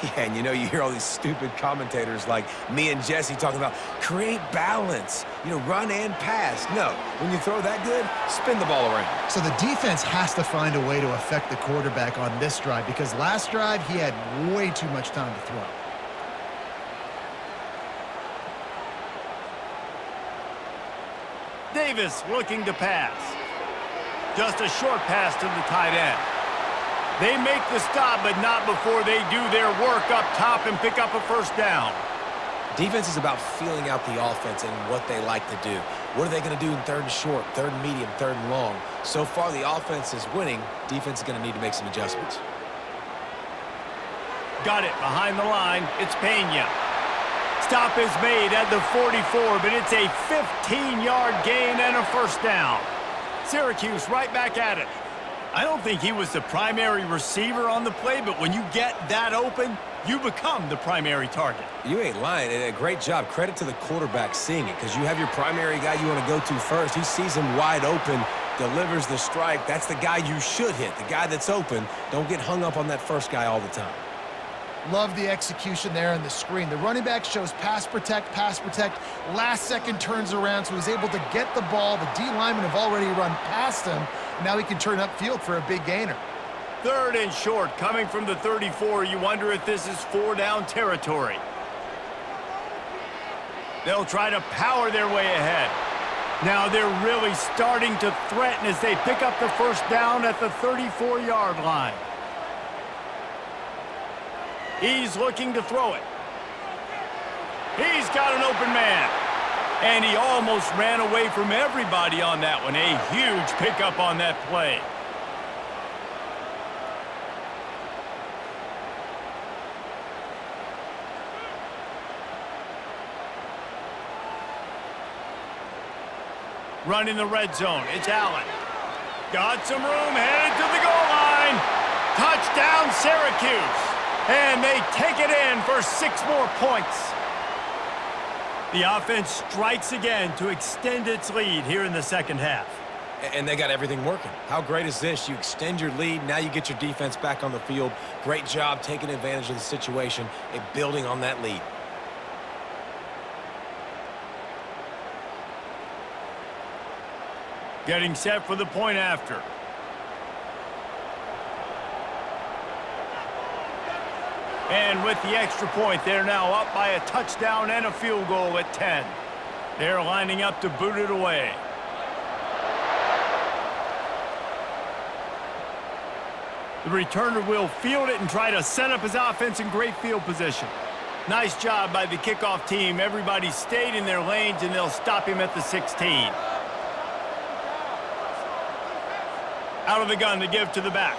Yeah, and you hear all these stupid commentators like me and Jesse talking about create balance, run and pass. No, when you throw that good, spin the ball around. So the defense has to find a way to affect the quarterback on this drive, because last drive he had way too much time to throw. Davis looking to pass. Just a short pass to the tight end. They make the stop, but not before they do their work up top and pick up a first down. Defense is about feeling out the offense and what they like to do. What are they going to do in 3rd and short, 3rd and medium, 3rd and long? So far, the offense is winning. Defense is going to need to make some adjustments. Got it behind the line. It's Pena. Stop is made at the 44, but it's a 15-yard gain and a first down. Syracuse right back at it. I don't think he was the primary receiver on the play, but when you get that open, you become the primary target. You ain't lying. And a great job. Credit to the quarterback seeing it, because you have your primary guy you want to go to first. He sees him wide open, delivers the strike. That's the guy you should hit, the guy that's open. Don't get hung up on that first guy all the time. Love the execution there on the screen. The running back shows pass protect, last second turns around, so he's able to get the ball. The D linemen have already run past him. Now he can turn upfield for a big gainer. 3rd and short coming from the 34. You wonder if this is 4-down territory. They'll try to power their way ahead. Now they're really starting to threaten as they pick up the first down at the 34-yard line. He's looking to throw it. He's got an open man. And he almost ran away from everybody on that one. A huge pickup on that play. Running the red zone. It's Allen. Got some room, headed to the goal line. Touchdown, Syracuse. And they take it in for 6 more points. The offense strikes again to extend its lead here in the second half. And they got everything working. How great is this? You extend your lead, now you get your defense back on the field. Great job taking advantage of the situation and building on that lead. Getting set for the point after. And with the extra point, they're now up by a touchdown and a field goal at 10. They're lining up to boot it away. The returner will field it and try to set up his offense in great field position. Nice job by the kickoff team. Everybody stayed in their lanes, and they'll stop him at the 16. Out of the gun to give to the back.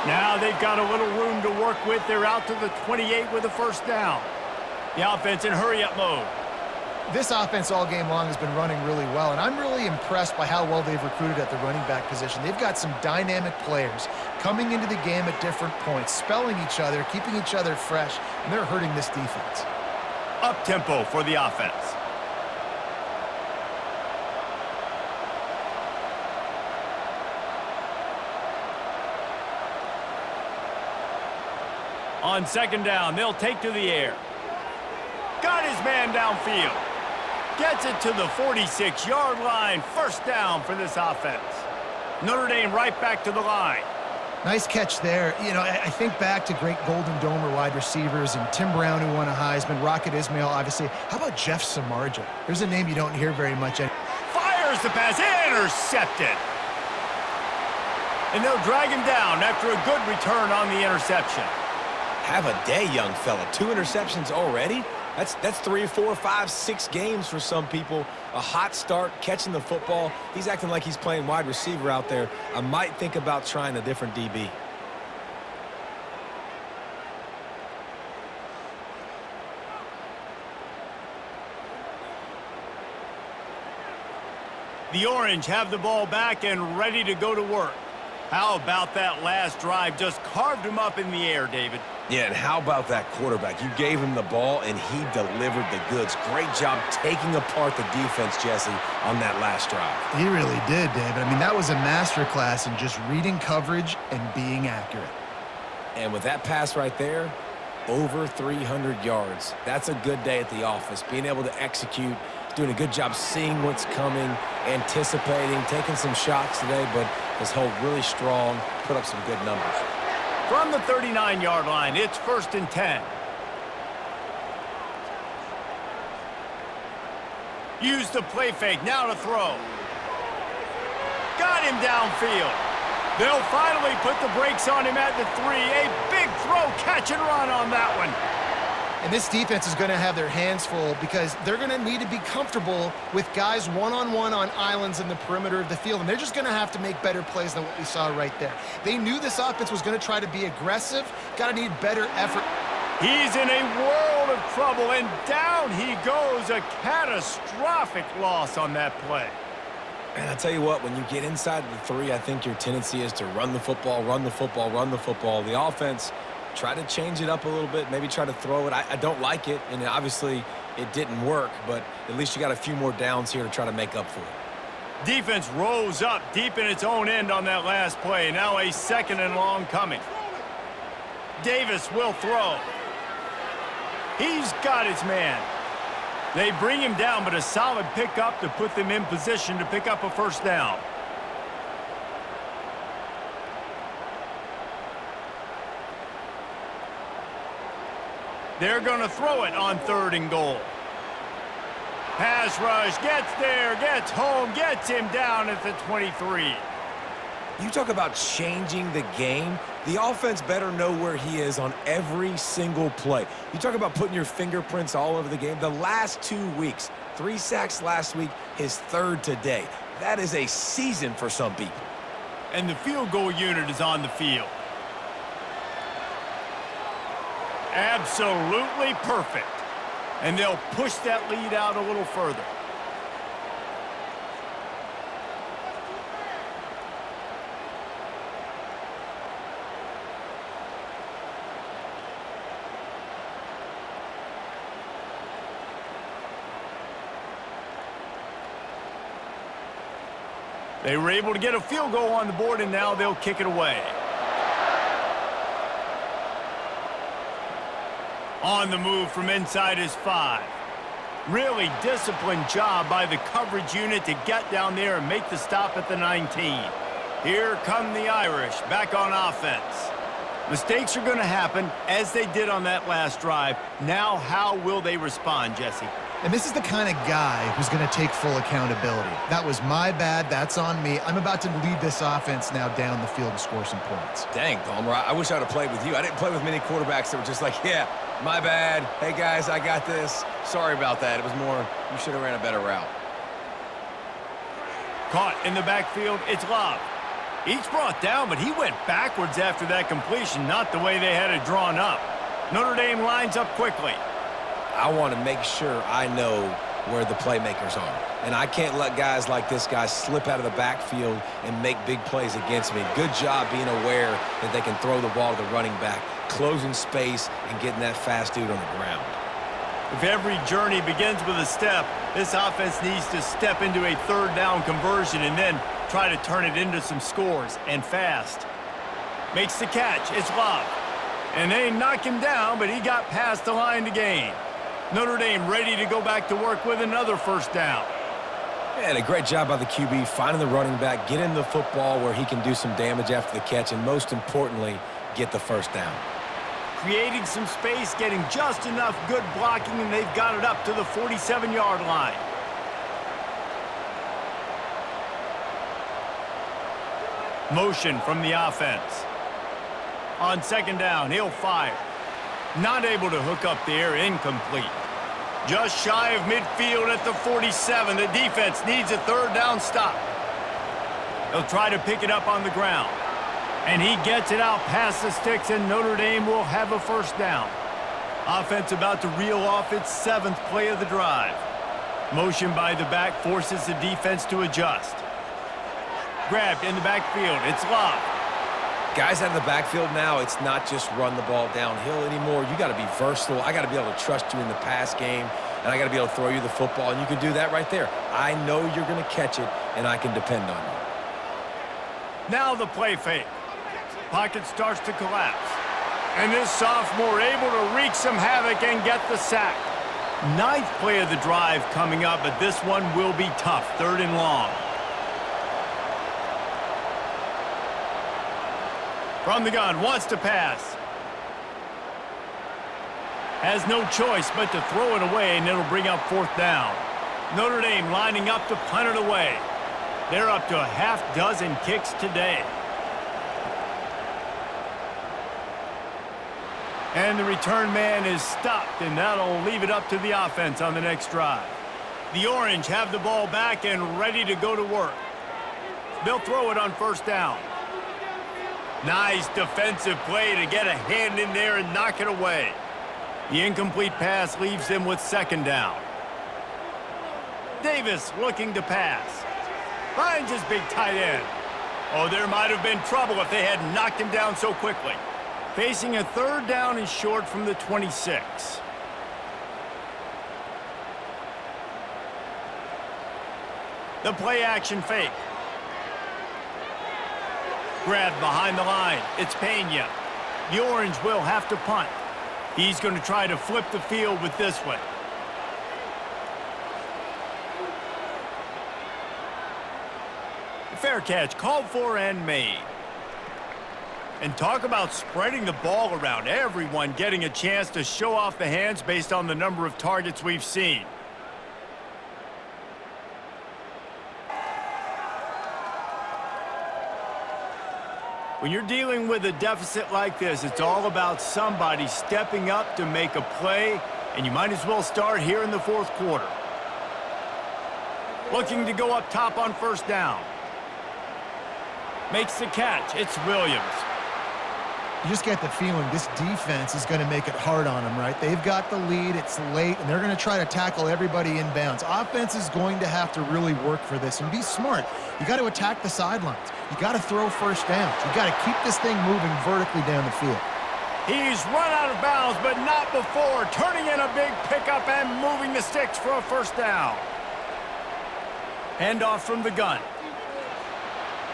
Now they've got a little room to work with. They're out to the 28 with a first down. The offense in hurry-up mode. This offense all game long has been running really well, and I'm really impressed by how well they've recruited at the running back position. They've got some dynamic players coming into the game at different points, spelling each other, keeping each other fresh, and they're hurting this defense. Up-tempo for the offense. On second down, they'll take to the air. Got his man downfield. Gets it to the 46-yard line. First down for this offense. Notre Dame right back to the line. Nice catch there. You know, I think back to great Golden Domer wide receivers and Tim Brown, who won a Heisman, Rocket Ismail, obviously. How about Jeff Samardzija? There's a name you don't hear very much. Fires the pass. Intercepted. And they'll drag him down after a good return on the interception. Have a day, young fella. 2 interceptions already? That's 3, 4, 5, 6 games for some people. A hot start, catching the football. He's acting like he's playing wide receiver out there. I might think about trying a different DB. The Orange have the ball back and ready to go to work. How about that last drive? Just carved him up in the air, David. Yeah, and how about that quarterback? You gave him the ball, and he delivered the goods. Great job taking apart the defense, Jesse, on that last drive. He really did, David. I mean, that was a masterclass in just reading coverage and being accurate. And with that pass right there, over 300 yards. That's a good day at the office. Being able to execute, doing a good job seeing what's coming, anticipating, taking some shots today, but his hold really strong, put up some good numbers. From the 39-yard line, it's 1st and 10. Use the play fake, now to throw. Got him downfield. They'll finally put the brakes on him at the 3. A big throw, catch and run on that one. And this defense is going to have their hands full because they're going to need to be comfortable with guys one-on-one on islands in the perimeter of the field, and they're just going to have to make better plays than what we saw right there. They knew this offense was going to try to be aggressive, got to need better effort. He's in a world of trouble, and down he goes. A catastrophic loss on that play. And I tell you what, when you get inside the 3, I think your tendency is to run the football, run the football, run the football. The offense, try to change it up a little bit, maybe try to throw it. I don't like it, and obviously it didn't work, but at least you got a few more downs here to try to make up for it. Defense rose up deep in its own end on that last play. Now a 2nd and long coming. Davis will throw. He's got his man. They bring him down, but a solid pickup to put them in position to pick up a first down. They're going to throw it on 3rd and goal. Pass rush, gets there, gets home, gets him down at the 23. You talk about changing the game. The offense better know where he is on every single play. You talk about putting your fingerprints all over the game. The last 2 weeks, 3 sacks last week, his 3rd today. That is a season for some people. And the field goal unit is on the field. Absolutely perfect. And they'll push that lead out a little further. They were able to get a field goal on the board, and now they'll kick it away. On the move from inside his 5. Really disciplined job by the coverage unit to get down there and make the stop at the 19. Here come the Irish back on offense. Mistakes are going to happen, as they did on that last drive. Now, how will they respond, Jesse? And this is the kind of guy who's going to take full accountability. That was my bad. That's on me. I'm about to lead this offense now down the field and score some points. Dang, Palmer, I wish I would have played with you. I didn't play with many quarterbacks that were just like, yeah, my bad. Hey, guys, I got this. Sorry about that. It was more, you should have ran a better route. Caught in the backfield, it's Love. Each brought down, but he went backwards after that completion, not the way they had it drawn up. Notre Dame lines up quickly. I want to make sure I know where the playmakers are. And I can't let guys like this guy slip out of the backfield and make big plays against me. Good job being aware that they can throw the ball to the running back, closing space, and getting that fast dude on the ground. If every journey begins with a step, this offense needs to step into a third down conversion and then try to turn it into some scores, and fast. Makes the catch. It's Love. And they knock him down, but he got past the line to gain. Notre Dame ready to go back to work with another first down. And a great job by the QB, finding the running back, getting the football where he can do some damage after the catch, and most importantly, get the first down. Creating some space, getting just enough good blocking, and they've got it up to the 47-yard line. Motion from the offense. On second down, he'll fire. Not able to hook up there, incomplete. Just shy of midfield at the 47. The defense needs a third down stop. They'll try to pick it up on the ground. And he gets it out past the sticks, and Notre Dame will have a first down. Offense about to reel off its 7th play of the drive. Motion by the back forces the defense to adjust. Grabbed in the backfield. It's Love. Guys out of the backfield now, it's not just run the ball downhill anymore. You got to be versatile. I got to be able to trust you in the pass game, and I got to be able to throw you the football, and you can do that right there. I know you're going to catch it, and I can depend on you. Now the play fake. Pocket starts to collapse. And this sophomore able to wreak some havoc and get the sack. 9th play of the drive coming up, but this one will be tough. 3rd and long. From the gun, wants to pass. Has no choice but to throw it away, and it'll bring up 4th down. Notre Dame lining up to punt it away. They're up to a half dozen kicks today. And the return man is stopped, and that'll leave it up to the offense on the next drive. The Orange have the ball back and ready to go to work. They'll throw it on first down. Nice defensive play to get a hand in there and knock it away. The incomplete pass leaves them with 2nd down. Davis looking to pass. Finds his big tight end. Oh, there might have been trouble if they had knocked him down so quickly. Facing a 3rd down and short from the 26. The play action fake. Grabbed behind the line. It's Pena. The Orange will have to punt. He's going to try to flip the field with this one. Fair catch called for and made. And talk about spreading the ball around. Everyone getting a chance to show off the hands based on the number of targets we've seen. When you're dealing with a deficit like this, it's all about somebody stepping up to make a play, and you might as well start here in the 4th quarter. Looking to go up top on first down. Makes the catch. It's Williams. You just get the feeling this defense is going to make it hard on them, right? They've got the lead, it's late, and they're going to try to tackle everybody inbounds. Offense is going to have to really work for this and be smart. You got to attack the sidelines. You got to throw first downs. You got to keep this thing moving vertically down the field. He's run out of bounds, but not before. Turning in a big pickup and moving the sticks for a first down. Handoff from the gun.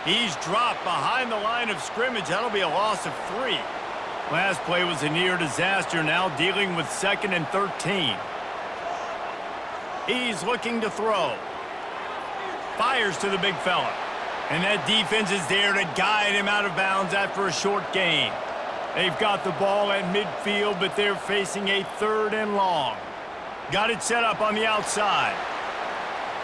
He's dropped behind the line of scrimmage. That'll be a loss of 3. Last play was a near disaster, now dealing with 2nd and 13. He's looking to throw. Fires to the big fella. And that defense is there to guide him out of bounds after a short gain. They've got the ball at midfield, but they're facing a 3rd and long. Got it set up on the outside.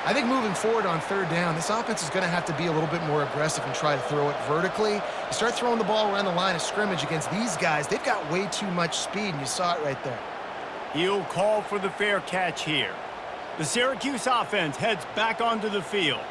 I think moving forward on third down, this offense is going to have to be a little bit more aggressive and try to throw it vertically. You start throwing the ball around the line of scrimmage against these guys, they've got way too much speed, and you saw it right there. He'll call for the fair catch here. The Syracuse offense heads back onto the field.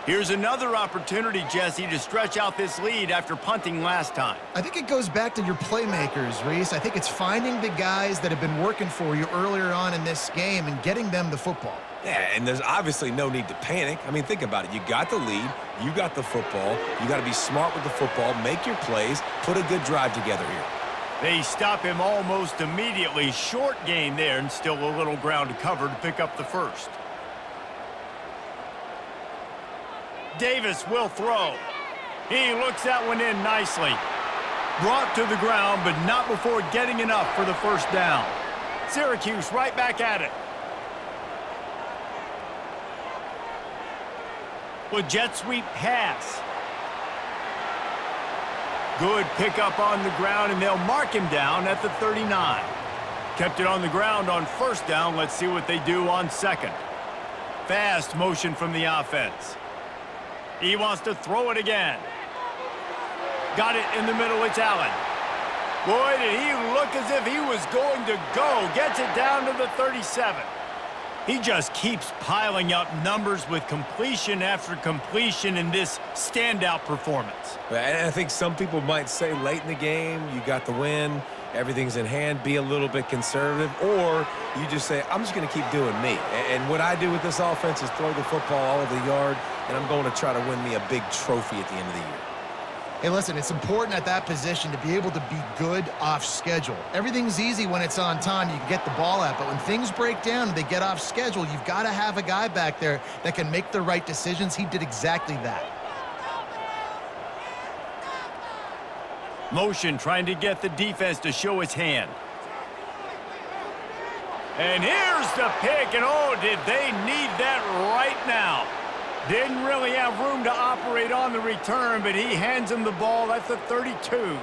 Here's another opportunity, Jesse, to stretch out this lead after punting last time. I think it goes back to your playmakers, Reese. I think it's finding the guys that have been working for you earlier on in this game and getting them the football. Yeah, and there's obviously no need to panic. I mean, think about it. You got the lead. You got the football. You got to be smart with the football, make your plays, put a good drive together here. They stop him almost immediately. Short gain there and still a little ground to cover to pick up the first. Davis will throw. He looks that one in nicely. Brought to the ground, but not before getting enough for the first down. Syracuse right back at it. With jet sweep pass. Good pickup on the ground, and they'll mark him down at the 39. Kept it on the ground on first down. Let's see what they do on second. Fast motion from the offense. He wants to throw it again. Got it in the middle. It's Allen. Boy, did he look as if he was going to go. Gets it down to the 37. He just keeps piling up numbers with completion after completion in this standout performance. And I think some people might say late in the game, you got the win, everything's in hand, be a little bit conservative, or you just say, I'm just going to keep doing me. And what I do with this offense is throw the football all over the yard, and I'm going to try to win me a big trophy at the end of the year. Hey, listen, it's important at that position to be able to be good off schedule. Everything's easy when it's on time. You can get the ball out, but when things break down and they get off schedule, you've got to have a guy back there that can make the right decisions. He did exactly that. Motion trying to get the defense to show its hand. And here's the pick, and oh, did they need that right now. Didn't really have room to operate on the return, but he hands him the ball at the 32.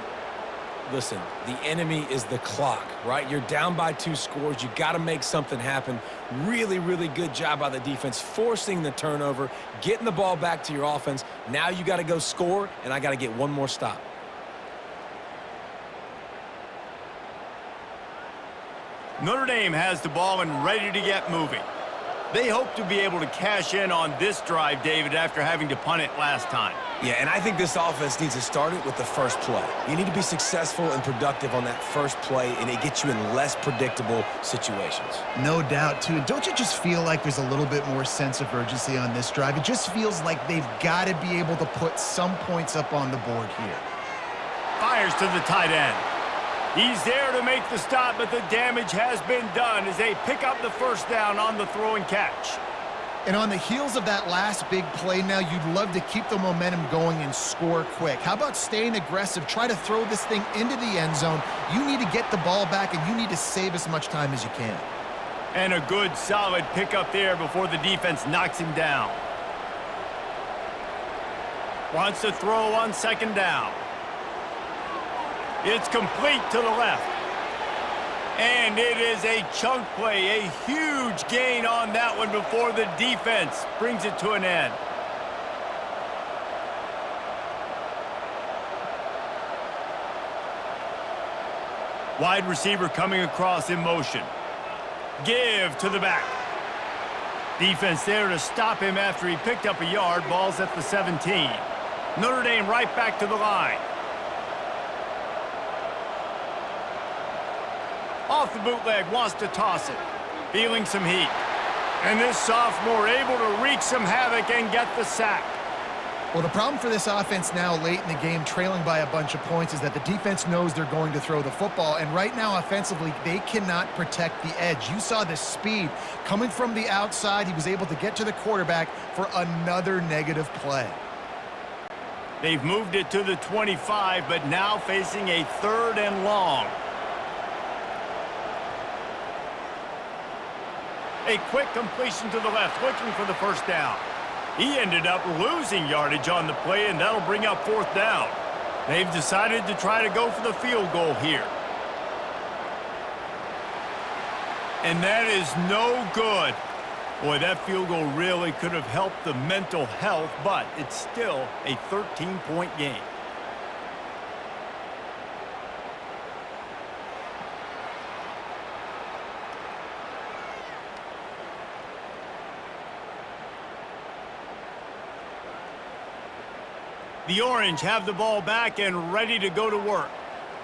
Listen, the enemy is the clock, right? You're down by 2 scores. You got to make something happen. Really, really good job by the defense, forcing the turnover, getting the ball back to your offense. Now you got to go score, and I got to get one more stop. Notre Dame has the ball and ready to get moving. They hope to be able to cash in on this drive, David, after having to punt it last time. Yeah, and I think this offense needs to start it with the first play. You need to be successful and productive on that first play, and it gets you in less predictable situations. No doubt, too. Don't you just feel like there's a little bit more sense of urgency on this drive? It just feels like they've got to be able to put some points up on the board here. Fires to the tight end. He's there to make the stop, but the damage has been done as they pick up the first down on the throw and catch. And on the heels of that last big play now, you'd love to keep the momentum going and score quick. How about staying aggressive? Try to throw this thing into the end zone. You need to get the ball back, and you need to save as much time as you can. And a good, solid pickup there before the defense knocks him down. Wants to throw on second down. It's complete to the left. And it is a chunk play, a huge gain on that one before the defense brings it to an end. Wide receiver coming across in motion. Give to the back. Defense there to stop him after he picked up a yard. Ball's at the 17. Notre Dame right back to the line. Off the bootleg, wants to toss it. Feeling some heat. And this sophomore able to wreak some havoc and get the sack. Well, the problem for this offense now late in the game, trailing by a bunch of points, is that the defense knows they're going to throw the football. And right now, offensively, they cannot protect the edge. You saw the speed coming from the outside. He was able to get to the quarterback for another negative play. They've moved it to the 25, but now facing a 3rd and long. A quick completion to the left, looking for the first down. He ended up losing yardage on the play, and that'll bring up 4th down. They've decided to try to go for the field goal here. And that is no good. Boy, that field goal really could have helped the mental health, but it's still a 13-point game. The Orange have the ball back and ready to go to work.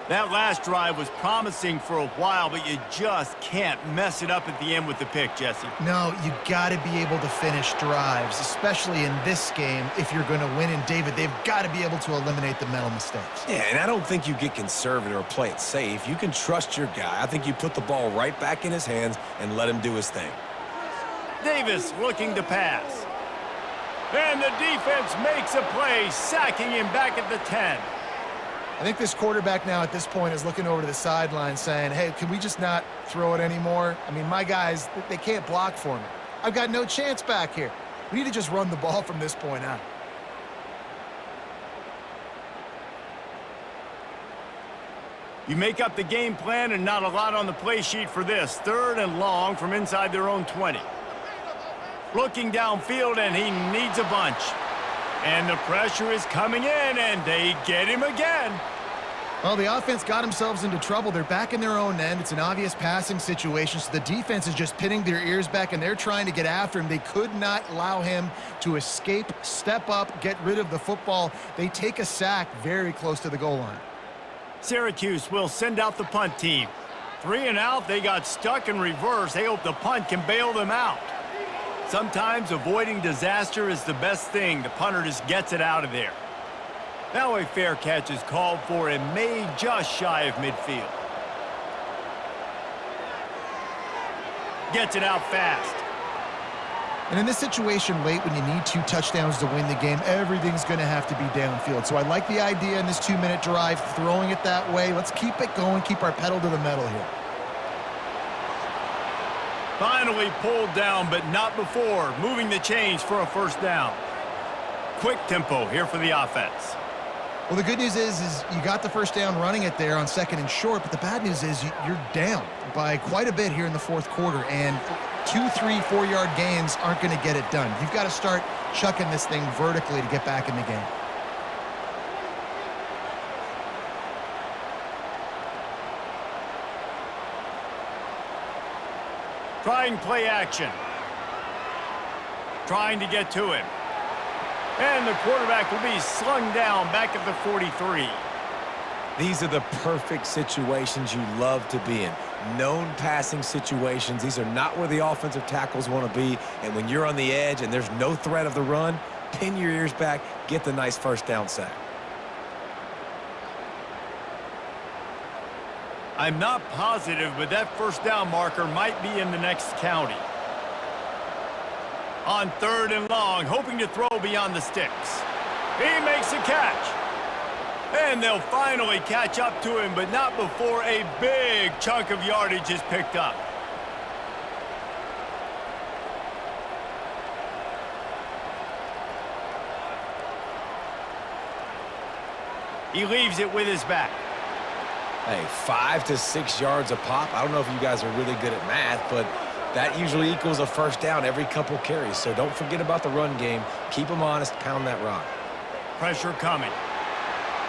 That last drive was promising for a while, but you just can't mess it up at the end with the pick, Jesse. No, you got to be able to finish drives, especially in this game if you're going to win. And, David, they've got to be able to eliminate the mental mistakes. Yeah, and I don't think you get conservative or play it safe. You can trust your guy. I think you put the ball right back in his hands and let him do his thing. Davis looking to pass. And the defense makes a play, sacking him back at the 10. I think this quarterback now at this point is looking over to the sideline saying, hey, can we just not throw it anymore? I mean, my guys, they can't block for me. I've got no chance back here. We need to just run the ball from this point on. You make up the game plan and not a lot on the play sheet for this. 3rd and long from inside their own 20. Looking downfield, and he needs a bunch. And the pressure is coming in, and they get him again. Well, the offense got themselves into trouble. They're back in their own end. It's an obvious passing situation, so the defense is just pinning their ears back, and they're trying to get after him. They could not allow him to escape, step up, get rid of the football. They take a sack very close to the goal line. Syracuse will send out the punt team. 3 and out, they got stuck in reverse. They hope the punt can bail them out. Sometimes avoiding disaster is the best thing. The punter just gets it out of there. Now a fair catch is called for and made just shy of midfield. Gets it out fast. And in this situation late when you need 2 touchdowns to win the game, everything's going to have to be downfield. So I like the idea in this 2-minute drive, throwing it that way. Let's keep it going, keep our pedal to the metal here. Finally pulled down, but not before. Moving the chains for a first down. Quick tempo here for the offense. Well, the good news is you got the first down running it there on 2nd and short, but the bad news is you're down by quite a bit here in the 4th quarter, and 2, 3, 4-yard gains aren't going to get it done. You've got to start chucking this thing vertically to get back in the game. Trying play action. Trying to get to him. And the quarterback will be slung down back at the 43. These are the perfect situations you love to be in. Known passing situations. These are not where the offensive tackles want to be. And when you're on the edge and there's no threat of the run, pin your ears back, get the nice first down sack. I'm not positive, but that first down marker might be in the next county. On 3rd and long, hoping to throw beyond the sticks. He makes a catch. And they'll finally catch up to him, but not before a big chunk of yardage is picked up. He leaves it with his back. Hey, 5 to 6 yards a pop. I don't know if you guys are really good at math, but that usually equals a first down every couple carries. So don't forget about the run game. Keep them honest, pound that rock. Pressure coming.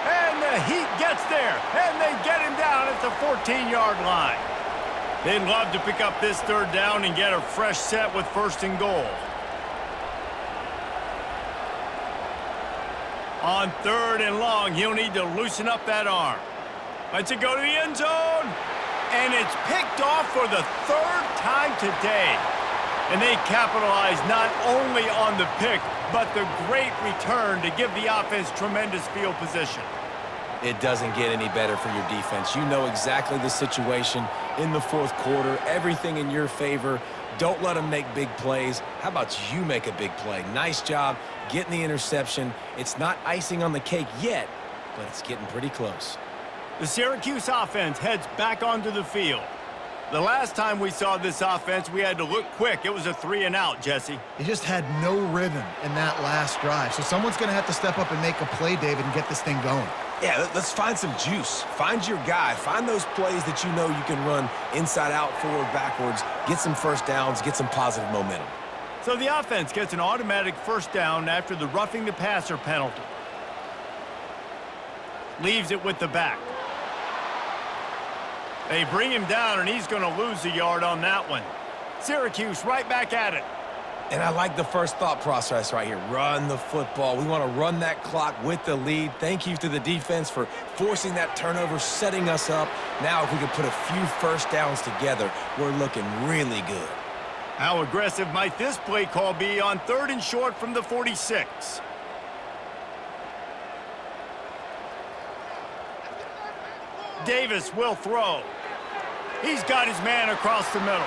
And the heat gets there, and they get him down at the 14-yard line. They'd love to pick up this 3rd down and get a fresh set with 1st and goal. On 3rd and long, he'll need to loosen up that arm. Lets it go to the end zone. And it's picked off for the 3rd time today. And they capitalize not only on the pick, but the great return to give the offense tremendous field position. It doesn't get any better for your defense. You know exactly the situation in the 4th quarter. Everything in your favor. Don't let them make big plays. How about you make a big play? Nice job getting the interception. It's not icing on the cake yet, but it's getting pretty close. The Syracuse offense heads back onto the field. The last time we saw this offense, we had to look quick. It was a 3-and-out, Jesse. He just had no rhythm in that last drive. So someone's going to have to step up and make a play, David, and get this thing going. Yeah, let's find some juice. Find your guy. Find those plays that you know you can run inside out, forward, backwards. Get some first downs. Get some positive momentum. So the offense gets an automatic first down after the roughing the passer penalty. Leaves it with the back. They bring him down, and he's going to lose a yard on that one. Syracuse right back at it. And I like the first thought process right here. Run the football. We want to run that clock with the lead. Thank you to the defense for forcing that turnover, setting us up. Now if we could put a few first downs together, we're looking really good. How aggressive might this play call be on 3rd and short from the 46? Davis will throw. He's got his man across the middle.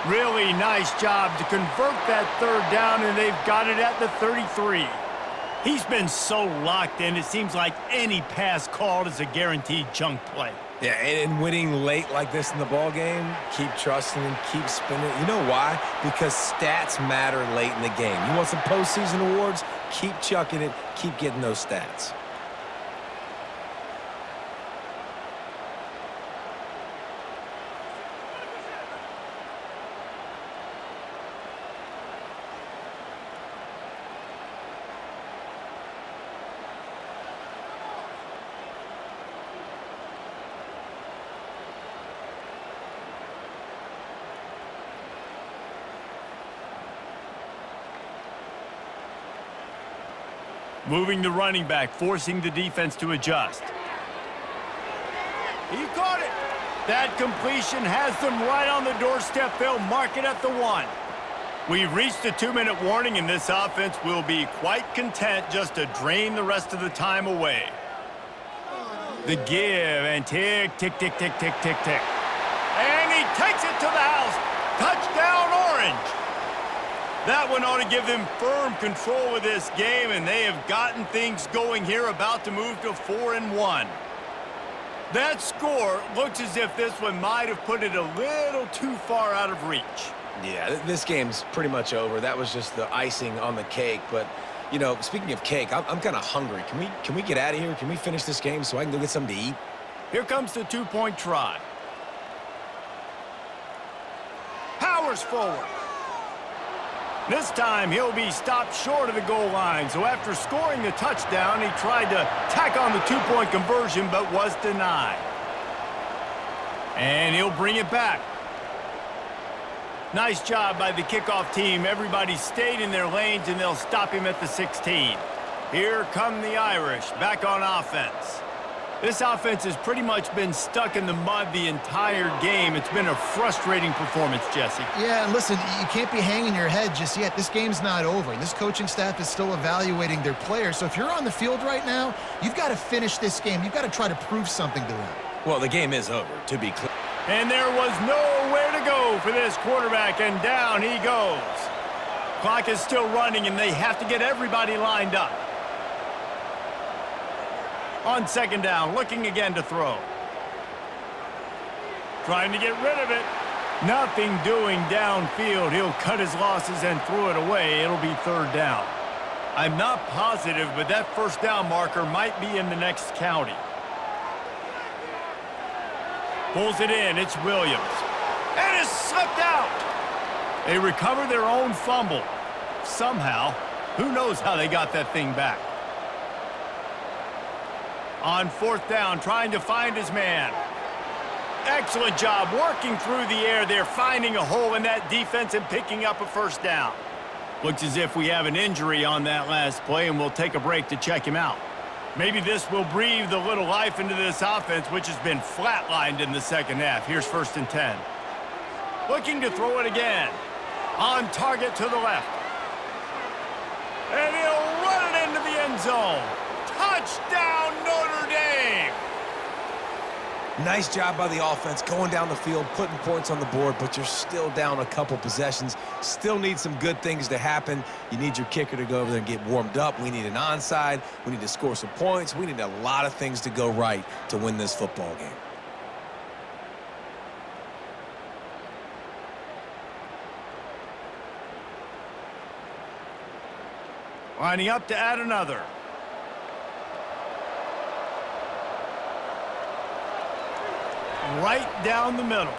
Really nice job to convert that 3rd down, and they've got it at the 33. He's been so locked in, it seems like any pass called is a guaranteed chunk play. Yeah, and winning late like this in the ball game, keep trusting and keep spinning. You know why? Because stats matter late in the game. You want some postseason awards? Keep chucking it. Keep getting those stats. Moving the running back, forcing the defense to adjust. He caught it. That completion has them right on the doorstep. They'll mark it at the 1. We've reached a 2-minute warning, and this offense will be quite content just to drain the rest of the time away. The give, and tick, tick, tick, tick, tick, tick, tick. And he takes it to the house. Touchdown, Orange. That one ought to give them firm control of this game, and they have gotten things going here, about to move to 4-1. That score looks as if this one might have put it a little too far out of reach. Yeah, this game's pretty much over. That was just the icing on the cake. But, you know, speaking of cake, I'm kind of hungry. Can we get out of here? Can we finish this game so I can go get something to eat? Here comes the 2-point try. Powers forward. This time, he'll be stopped short of the goal line. So after scoring the touchdown, he tried to tack on the 2-point conversion, but was denied. And he'll bring it back. Nice job by the kickoff team. Everybody stayed in their lanes, and they'll stop him at the 16. Here come the Irish, back on offense. This offense has pretty much been stuck in the mud the entire game. It's been a frustrating performance, Jesse. Yeah, and listen, you can't be hanging your head just yet. This game's not over. This coaching staff is still evaluating their players. So if you're on the field right now, you've got to finish this game. You've got to try to prove something to them. Well, the game is over, to be clear. And there was nowhere to go for this quarterback, and down he goes. Clock is still running, and they have to get everybody lined up. On 2nd down, looking again to throw. Trying to get rid of it. Nothing doing downfield. He'll cut his losses and throw it away. It'll be 3rd down. I'm not positive, but that 1st down marker might be in the next county. Pulls it in. It's Williams. And it's slipped out. They recover their own fumble. Somehow. Who knows how they got that thing back. On 4th down, trying to find his man. Excellent job working through the air. They're finding a hole in that defense and picking up a 1st down. Looks as if we have an injury on that last play, and we'll take a break to check him out. Maybe this will breathe a little life into this offense, which has been flatlined in the 2nd half. Here's 1st and 10. Looking to throw it again. On target to the left. And he'll run it into the end zone. Touchdown, Notre Dame! Nice job by the offense, going down the field, putting points on the board, but you're still down a couple possessions. Still need some good things to happen. You need your kicker to go over there and get warmed up. We need an onside. We need to score some points. We need a lot of things to go right to win this football game. Lining up to add another. Right down the middle.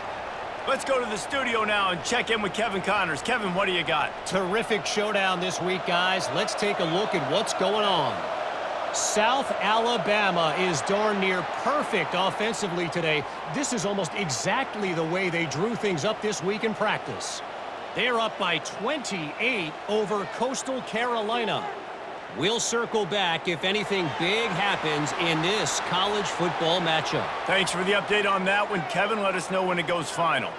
Let's go to the studio now and check in with Kevin Connors. Kevin, what do you got? Terrific showdown this week, guys. Let's take a look at what's going on. South Alabama is darn near perfect offensively today. This is almost exactly the way they drew things up this week in practice. They're up by 28 over Coastal Carolina. We'll circle back if anything big happens in this college football matchup. Thanks for the update on that one, Kevin. Let us know when it goes final.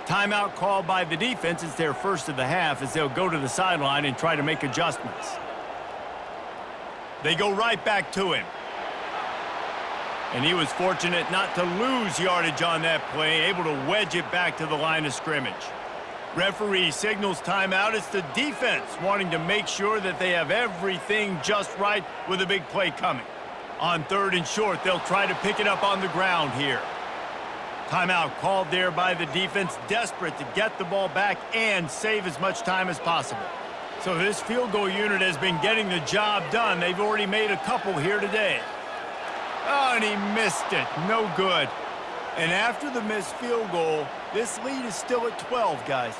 Timeout called by the defense. It's their first of the half as they'll go to the sideline and try to make adjustments. They go right back to him. And he was fortunate not to lose yardage on that play, able to wedge it back to the line of scrimmage. Referee signals timeout. It's the defense wanting to make sure that they have everything just right with a big play coming. On 3rd and short, they'll try to pick it up on the ground here. Timeout called there by the defense, desperate to get the ball back and save as much time as possible. So this field goal unit has been getting the job done. They've already made a couple here today. Oh, and he missed it. No good. And after the missed field goal, this lead is still at 12, guys.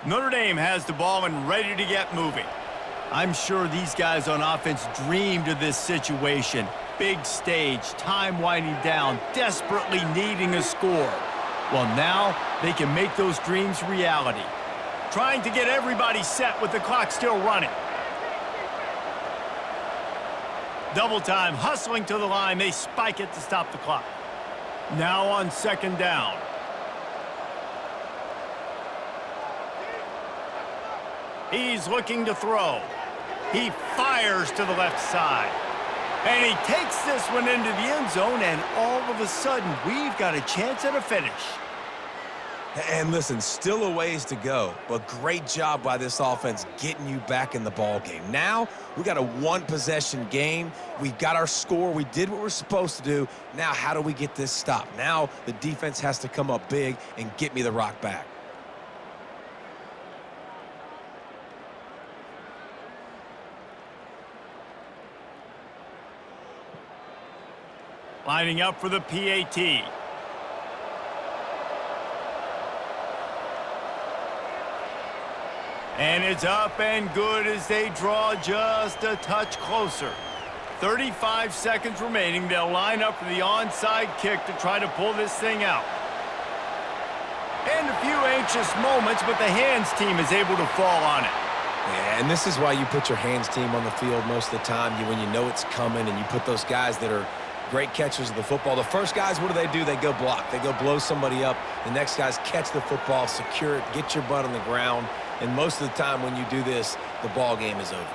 Notre Dame has the ball and ready to get moving. I'm sure these guys on offense dreamed of this situation. Big stage, time winding down, desperately needing a score. Well, now they can make those dreams reality. Trying to get everybody set with the clock still running. Double time, hustling to the line. They spike it to stop the clock. Now on 2nd down. He's looking to throw. He fires to the left side. And he takes this one into the end zone, and all of a sudden, we've got a chance at a finish. And listen, still a ways to go, but great job by this offense getting you back in the ball game. Now, we got a one-possession game. We've got our score. We did what we're supposed to do. Now, how do we get this stopped? Now, the defense has to come up big and get me the rock back. Lining up for the PAT. And it's up and good as they draw just a touch closer. 35 seconds remaining. They'll line up for the onside kick to try to pull this thing out. And a few anxious moments, but the hands team is able to fall on it. Yeah, and this is why you put your hands team on the field most of the time when you know it's coming, and you put those guys that are great catchers of the football. The first guys, what do? They go block. They go blow somebody up. The next guys catch the football, secure it, get your butt on the ground. And most of the time when you do this, the ball game is over.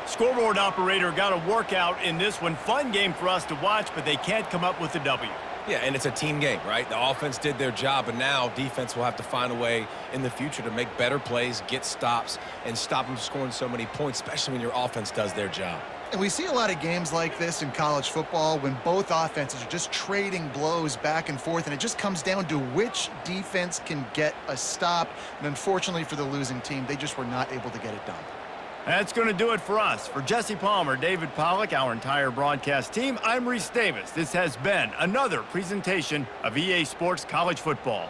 Scoreboard operator got a workout in this one. Fun game for us to watch, but they can't come up with a W. Yeah, and it's a team game, right? The offense did their job, and now defense will have to find a way in the future to make better plays, get stops, and stop them from scoring so many points, especially when your offense does their job. And we see a lot of games like this in college football when both offenses are just trading blows back and forth, and it just comes down to which defense can get a stop. And unfortunately for the losing team, they just were not able to get it done. That's going to do it for us. For Jesse Palmer, David Pollack, our entire broadcast team, I'm Reese Davis. This has been another presentation of EA Sports College Football.